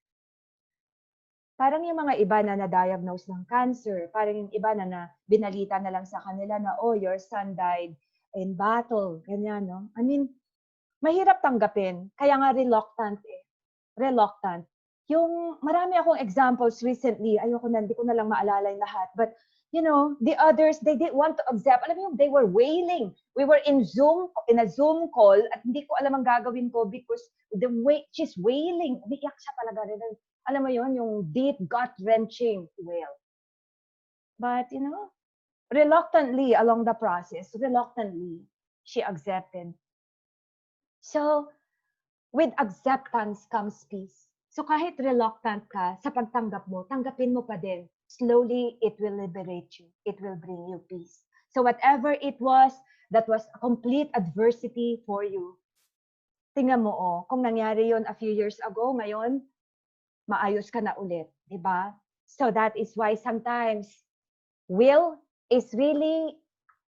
Parang yung mga iba na na-diagnose ng cancer, parang yung iba na binalita na lang sa kanila na, oh, your son died in battle, ganyan, no? I mean, mahirap tanggapin, kaya nga reluctant. Yung marami akong examples recently, hindi ko na lang maalala yung lahat, but you know, the others, they didn't want to accept. Alam mo, they were wailing. We were in a Zoom call at hindi ko alam ang gagawin ko because she's wailing. Umiiyak siya talaga. Alam mo yun, yung deep, gut-wrenching wail. But, you know, reluctantly along the process, She accepted. So, with acceptance comes peace. So kahit reluctant ka sa pagtanggap mo, tanggapin mo pa din. Slowly, it will liberate you. It will bring you peace. So whatever it was that was a complete adversity for you, tingnan mo, kung nangyari yon a few years ago, ngayon, maayos ka na ulit. Diba? So that is why sometimes will is really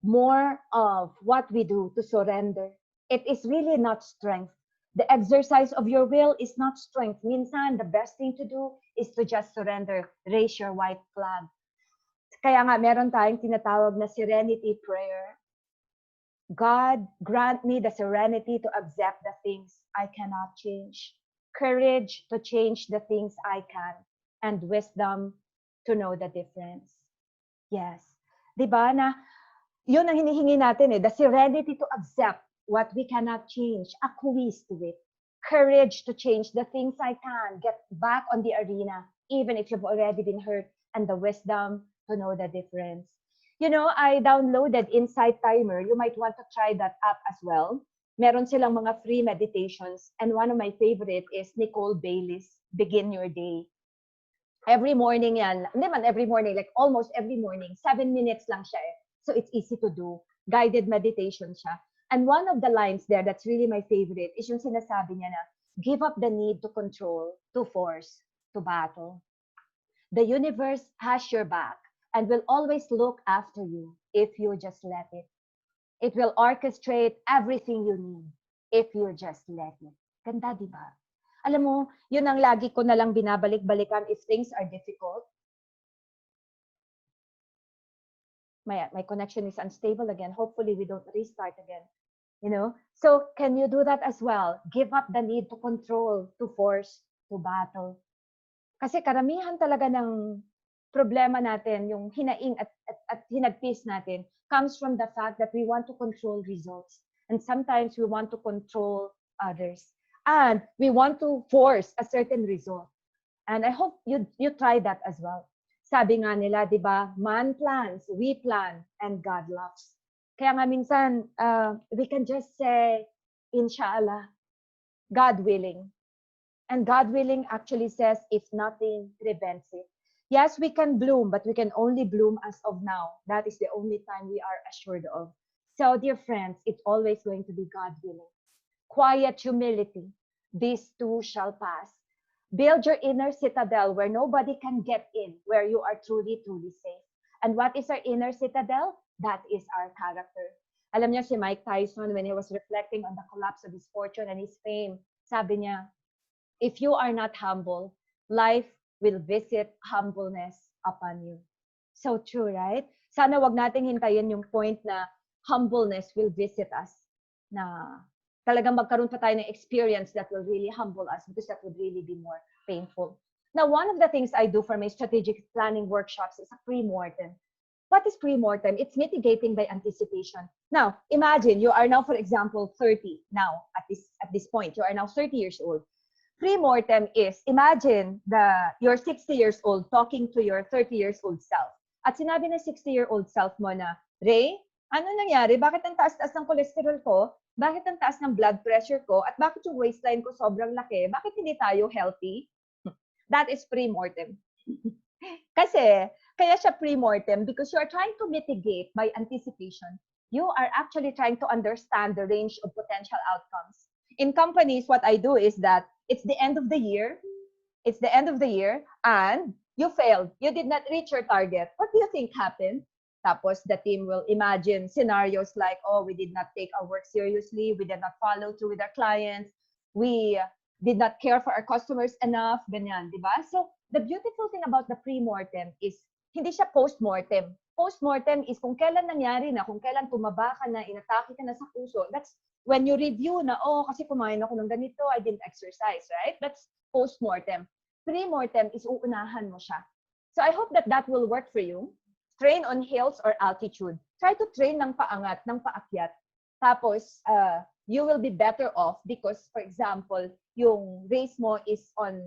more of what we do to surrender. It is really not strength. The exercise of your will is not strength. Minsan, the best thing to do is to just surrender. Raise your white flag. Kaya nga, meron tayong tinatawag na serenity prayer. God, grant me the serenity to accept the things I cannot change. Courage to change the things I can. And wisdom to know the difference. Yes. Diba na, yun ang hinihingi natin the serenity to accept what we cannot change, acquiesce to it, courage to change the things I can, get back on the arena, even if you've already been hurt, and the wisdom to know the difference. I downloaded Insight Timer. You might want to try that app as well. Meron silang mga free meditations, and one of my favorite is Nicole Bailey's Begin Your Day. Every morning yan, hindi man every morning, like almost every morning, 7 minutes lang siya So it's easy to do. Guided meditation siya. And one of the lines there that's really my favorite is yung sinasabi niya na, give up the need to control, to force, to battle. The universe has your back and will always look after you if you just let it. It will orchestrate everything you need if you just let it. Ganda, di ba? Alam mo, yun ang lagi ko na lang binabalik-balikan if things are difficult. My connection is unstable again. Hopefully, we don't restart again. So can you do that as well? Give up the need to control, to force, to battle. Kasi karamihan talaga ng problema natin, yung hinaing at hinagpis natin, comes from the fact that we want to control results. And sometimes we want to control others. And we want to force a certain result. And I hope you try that as well. Sabi nga nila, di ba, man plans, we plan, and God loves. Kaya nga minsan, we can just say, Inshallah, God willing. And God willing actually says, if nothing prevents it. Yes, we can bloom, but we can only bloom as of now. That is the only time we are assured of. So, dear friends, it's always going to be God willing. Quiet humility. These too shall pass. Build your inner citadel where nobody can get in, where you are truly, truly safe. And what is our inner citadel? That is our character. Alam niyo si Mike Tyson, when he was reflecting on the collapse of his fortune and his fame, sabi niya, if you are not humble, life will visit humbleness upon you. So true, right? Sana wag nating hintayin yung point na humbleness will visit us. Na talagang magkaroon pa tayo ng experience that will really humble us because that would really be more painful. Now, one of the things I do for my strategic planning workshops is a pre-mortem. What is pre-mortem? It's mitigating by anticipation. Now, imagine you are now, for example, 30 now at this point. You are now 30 years old. Pre-mortem is, imagine you're 60 years old talking to your 30 years old self. At sinabi ng 60-year-old self mo na, Ray, ano nangyari? Bakit ang taas-taas ng cholesterol ko? Bakit ang taas ng blood pressure ko? At bakit yung waistline ko sobrang laki? Bakit hindi tayo healthy? That is pre-mortem. Kasi, kaya siya pre-mortem because you are trying to mitigate by anticipation. You are actually trying to understand the range of potential outcomes. In companies, what I do is that it's the end of the year. It's the end of the year and you failed. You did not reach your target. What do you think happened? Tapos the team will imagine scenarios like, oh, we did not take our work seriously. We did not follow through with our clients. We did not care for our customers enough. Ganyan, di ba? So the beautiful thing about the pre-mortem is hindi siya post-mortem. Post-mortem is kung kailan nangyari na, kung kailan tumaba ka na, inatake ka na sa puso. That's when you review na, oh, kasi kumain ako ng ganito, I didn't exercise, right? That's post-mortem. Pre-mortem is uunahan mo siya. So I hope that will work for you. Train on hills or altitude. Try to train ng paangat, ng paakyat. Tapos, you will be better off because, for example, yung race mo is on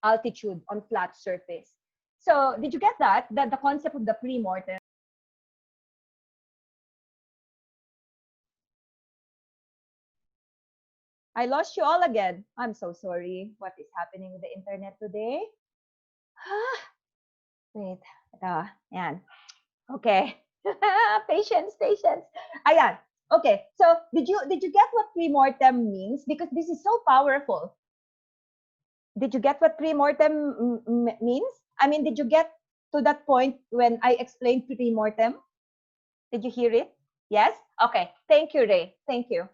altitude, on flat surface. So, did you get that? That the concept of the pre-mortem I lost you all again. I'm so sorry. What is happening with the internet today? Wait. Ito. Yan. Okay. Patience, patience. Ayan. Okay. So, did you get what pre-mortem means? Because this is so powerful. Did you get what pre-mortem means? I mean, did you get to that point when I explained pre-mortem? Did you hear it? Yes? Okay. Thank you, Ray. Thank you.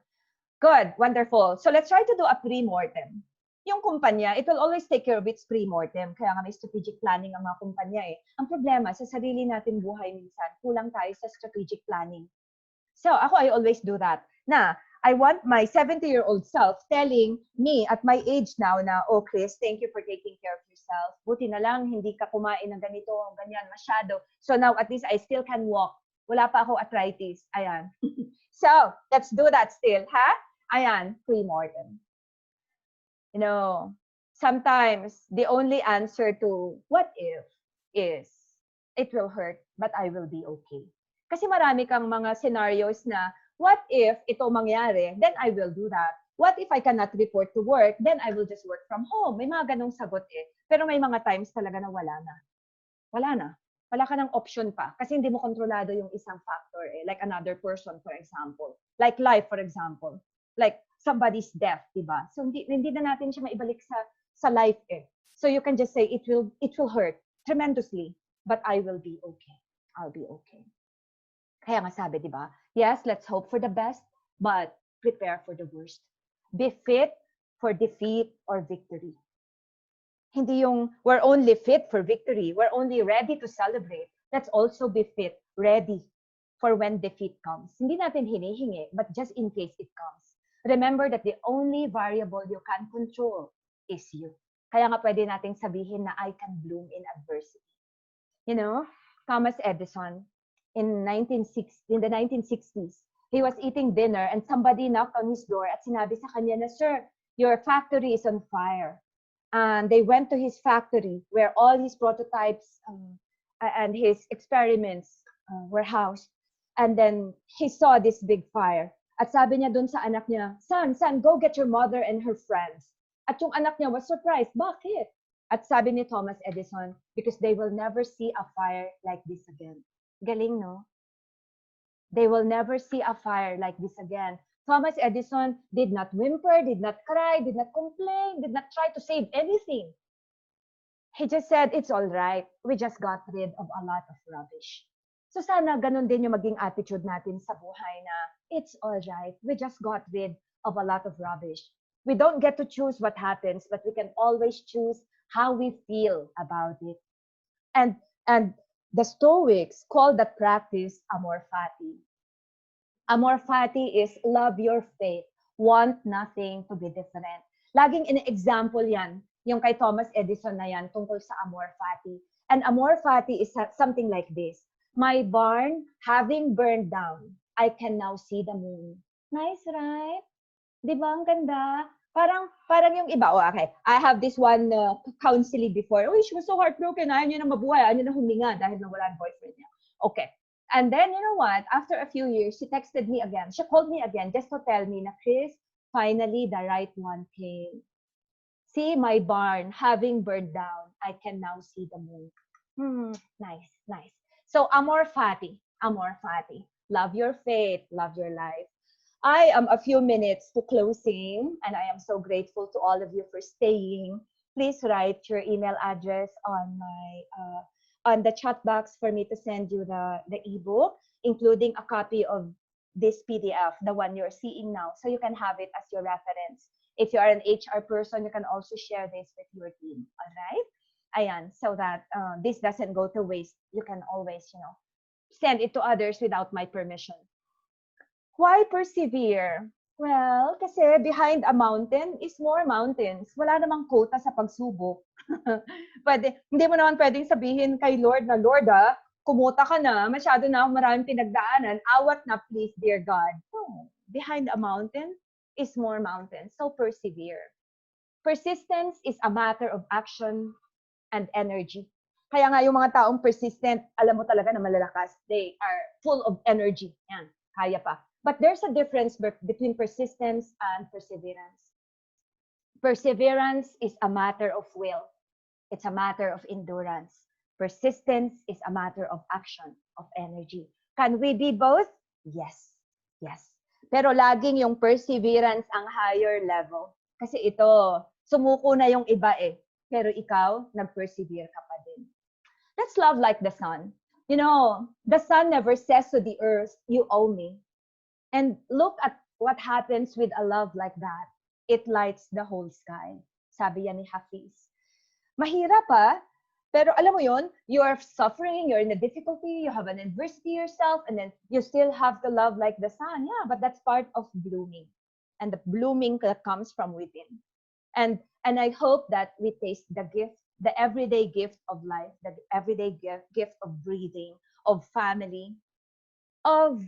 Good. Wonderful. So let's try to do a pre-mortem. Yung kumpanya, it will always take care of its pre-mortem. Kaya nga may strategic planning ang mga kumpanya eh. Ang problema, sa sarili natin buhay minsan, kulang tayo sa strategic planning. So ako, I always do that. Na, I want my 70-year-old self telling me at my age now na, oh, Cris, thank you for taking care of yourself. Buti na lang, hindi ka kumain ng ganito, ganyan, masyado. So now, at least I still can walk. Wala pa ako arthritis. Ayan. So, let's do that still, ha? Ayan, pre-mortem. You know, sometimes the only answer to what if is, it will hurt, but I will be okay. Kasi marami kang mga scenarios na, what if ito mangyari, then I will do that. What if I cannot report to work, then I will just work from home. May mga ganong sagot eh. Pero may mga times talaga na wala na. Wala na. Wala ka ng option pa. Kasi hindi mo kontrolado yung isang factor eh. Like another person, for example. Like life, for example. Like somebody's death, diba? So hindi na natin siya maibalik sa life eh. So you can just say, it will hurt tremendously, but I will be okay. I'll be okay. Kaya nga sabi, diba? Yes, let's hope for the best, but prepare for the worst. Be fit for defeat or victory. Hindi yung we're only fit for victory. We're only ready to celebrate. Let's also be fit, ready for when defeat comes. Hindi natin hinihingi, but just in case it comes. Remember that the only variable you can control is you. Kaya nga pwede nating sabihin na I can bloom in adversity. You know, Thomas Edison, in the 1960s, he was eating dinner and somebody knocked on his door at sinabi sa kanya na, "Sir, your factory is on fire." And they went to his factory where all his prototypes and his experiments were housed. And then he saw this big fire. At sabi niya dun sa anak niya, son, go get your mother and her friends. At yung anak niya was surprised. Bakit? At sabi ni Thomas Edison, because they will never see a fire like this again. Galing, no? They will never see a fire like this again. Thomas Edison did not whimper, did not cry, did not complain, did not try to save anything. He just said, it's all right. We just got rid of a lot of rubbish. So sana ganun din yung maging attitude natin sa buhay na, it's all right. We just got rid of a lot of rubbish. We don't get to choose what happens, but we can always choose how we feel about it. And the Stoics call that practice amor fati. Amor fati is love your faith, want nothing to be different. Laging in-example yan, yung kay Thomas Edison na yan, tungkol sa amor fati. And amor fati is something like this. My barn having burned down, I can now see the moon. Nice, right? Di ba? Ang ganda. Parang yung iba. Oh, okay. I have this one counseling before. Oh, she was so heartbroken. Ayaw niya na mabuhay. Ayaw niya na huminga dahil nawala ang boyfriend niya. Okay. And then, you know what? After a few years, she texted me again. She called me again just to tell me na, Cris, finally, the right one came. See my barn having burned down. I can now see the moon. Nice, nice. So, amor fati. Amor fati. Love your faith. Love your life. I am a few minutes to closing, and I am so grateful to all of you for staying. Please write your email address on the chat box for me to send you the ebook, including a copy of this PDF, the one you're seeing now, so you can have it as your reference. If you are an HR person, you can also share this with your team. All right? Ayan, so that this doesn't go to waste. You can always, send it to others without my permission. Why persevere? Well, kasi behind a mountain is more mountains. Wala namang quota sa pagsubok. Hindi mo naman pwedeng sabihin kay Lord na, Lord, kumuta ka na, masyado na akong maraming pinagdaanan, awat na please, dear God. No. Behind a mountain is more mountains. So persevere. Persistence is a matter of action and energy. Kaya nga yung mga taong persistent, alam mo talaga na malalakas. They are full of energy. Yan, kaya pa. But there's a difference between persistence and perseverance. Perseverance is a matter of will. It's a matter of endurance. Persistence is a matter of action, of energy. Can we be both? Yes. Yes. Pero laging yung perseverance ang higher level. Kasi ito, sumuko na yung iba eh. Pero ikaw, nag-persevere ka pa din. Let's love like the sun. You know, the sun never says to the earth, you owe me. And look at what happens with a love like that. It lights the whole sky. Sabi yan ni Hafiz. Mahirap pero alam mo yun, you are suffering, you're in a difficulty, you have an adversity yourself, and then you still have to love like the sun. Yeah, but that's part of blooming. And the blooming that comes from within. And I hope that we taste the gift, the everyday gift of life, the everyday gift of breathing, of family, of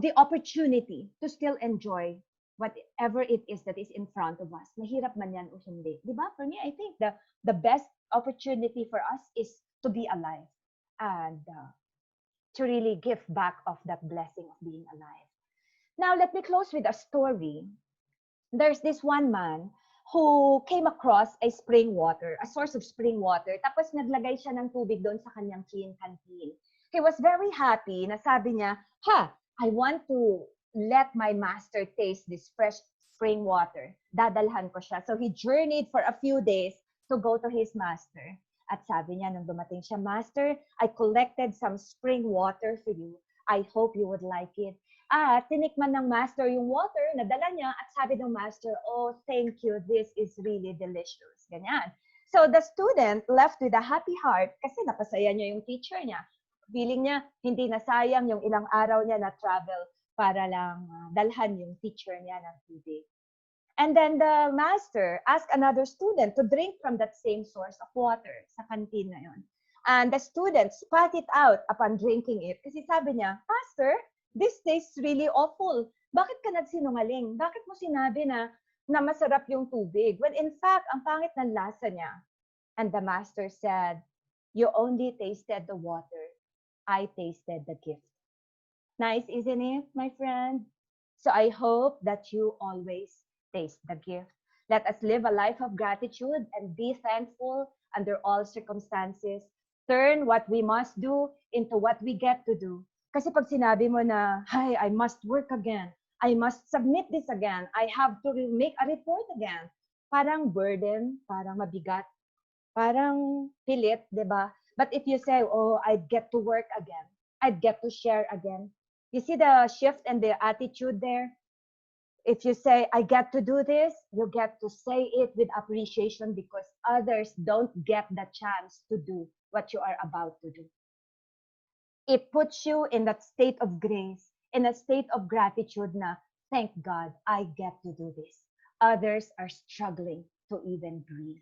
the opportunity to still enjoy whatever it is that is in front of us. Mahirap man yan o hindi. Di ba? For me, I think the best opportunity for us is to be alive and to really give back of that blessing of being alive. Now, let me close with a story. There's this one man who came across a spring water, a source of spring water, tapos naglagay siya ng tubig doon sa kanyang canteen. He was very happy na sabi niya, I want to let my master taste this fresh spring water. Dadalhan ko siya. So he journeyed for a few days to go to his master. At sabi niya, nung dumating siya, Master, I collected some spring water for you. I hope you would like it. At tinikman ng master yung water, nadala niya, at sabi ng master, oh, thank you, this is really delicious. Ganyan. So the student left with a happy heart kasi napasaya niya yung teacher niya. Feeling niya, hindi na sayang yung ilang araw niya na travel para lang dalhan yung teacher niya ng tubig. And then the master asked another student to drink from that same source of water sa canteen na yun. And the student spat it out upon drinking it. Kasi sabi niya, Master, this tastes really awful. Bakit ka nagsinungaling? Bakit mo sinabi na masarap yung tubig? When in fact, ang pangit ng lasa niya. And the master said, you only tasted the water. I tasted the gift. Nice, isn't it, my friend? So I hope that you always taste the gift. Let us live a life of gratitude and be thankful under all circumstances. Turn what we must do into what we get to do. Kasi pag sinabi mo na, hi, I must work again. I must submit this again. I have to make a report again. Parang burden, parang mabigat, parang pilit, di ba? But if you say, oh, I'd get to work again. I'd get to share again. You see the shift and the attitude there? If you say, I get to do this, you get to say it with appreciation because others don't get the chance to do what you are about to do. It puts you in that state of grace, in a state of gratitude na, thank God, I get to do this. Others are struggling to even breathe.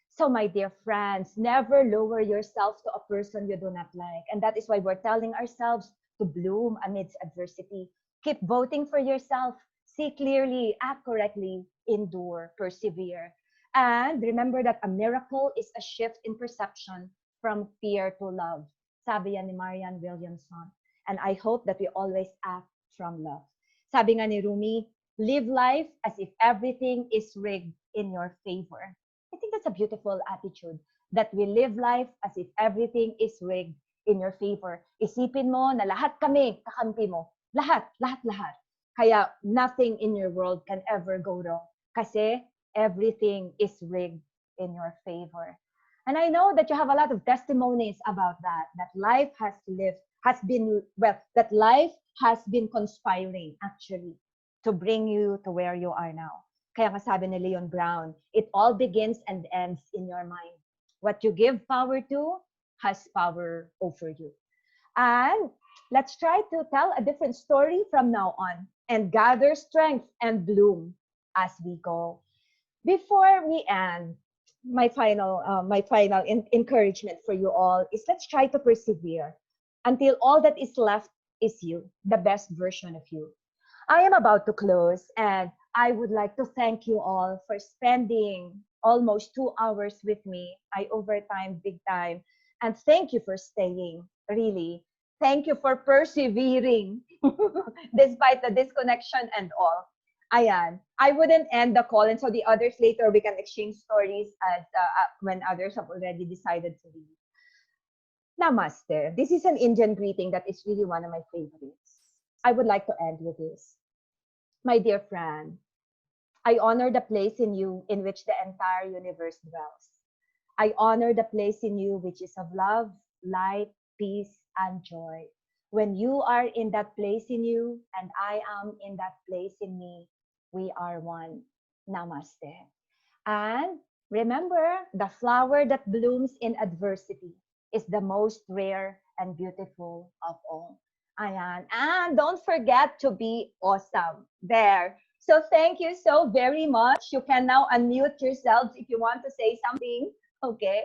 So my dear friends, never lower yourself to a person you do not like. And that is why we're telling ourselves to bloom amidst adversity. Keep voting for yourself. See clearly, act correctly, endure, persevere. And remember that a miracle is a shift in perception from fear to love. Sabi yan ni Marianne Williamson. And I hope that we always act from love. Sabi nga ni Rumi, live life as if everything is rigged in your favor. I think that's a beautiful attitude, that we live life as if everything is rigged in your favor. Isipin mo na lahat kami kakampi mo. Lahat. Kaya nothing in your world can ever go wrong. Kasi everything is rigged in your favor. And I know that you have a lot of testimonies about that life has been conspiring actually to bring you to where you are now. Kaya nga sabi ni Leon Brown, it all begins and ends in your mind. What you give power to has power over you. And let's try to tell a different story from now on and gather strength and bloom as we go. Before we end, my final encouragement for you all is let's try to persevere until all that is left is you, the best version of you. I am about to close, and I would like to thank you all for spending almost 2 hours with me. I overtime big time. And thank you for staying, really. Thank you for persevering despite the disconnection and all. Ayan. I wouldn't end the call, and so the others later we can exchange stories as when others have already decided to leave. Namaste. This is an Indian greeting that is really one of my favorites. I would like to end with this. My dear friend, I honor the place in you in which the entire universe dwells. I honor the place in you which is of love, light, peace, and joy. When you are in that place in you and I am in that place in me, we are one. Namaste. And remember, the flower that blooms in adversity is the most rare and beautiful of all. Ayan. And don't forget to be awesome. There. So thank you so very much. You can now unmute yourselves if you want to say something. Okay?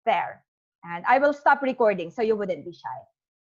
There. And I will stop recording so you wouldn't be shy.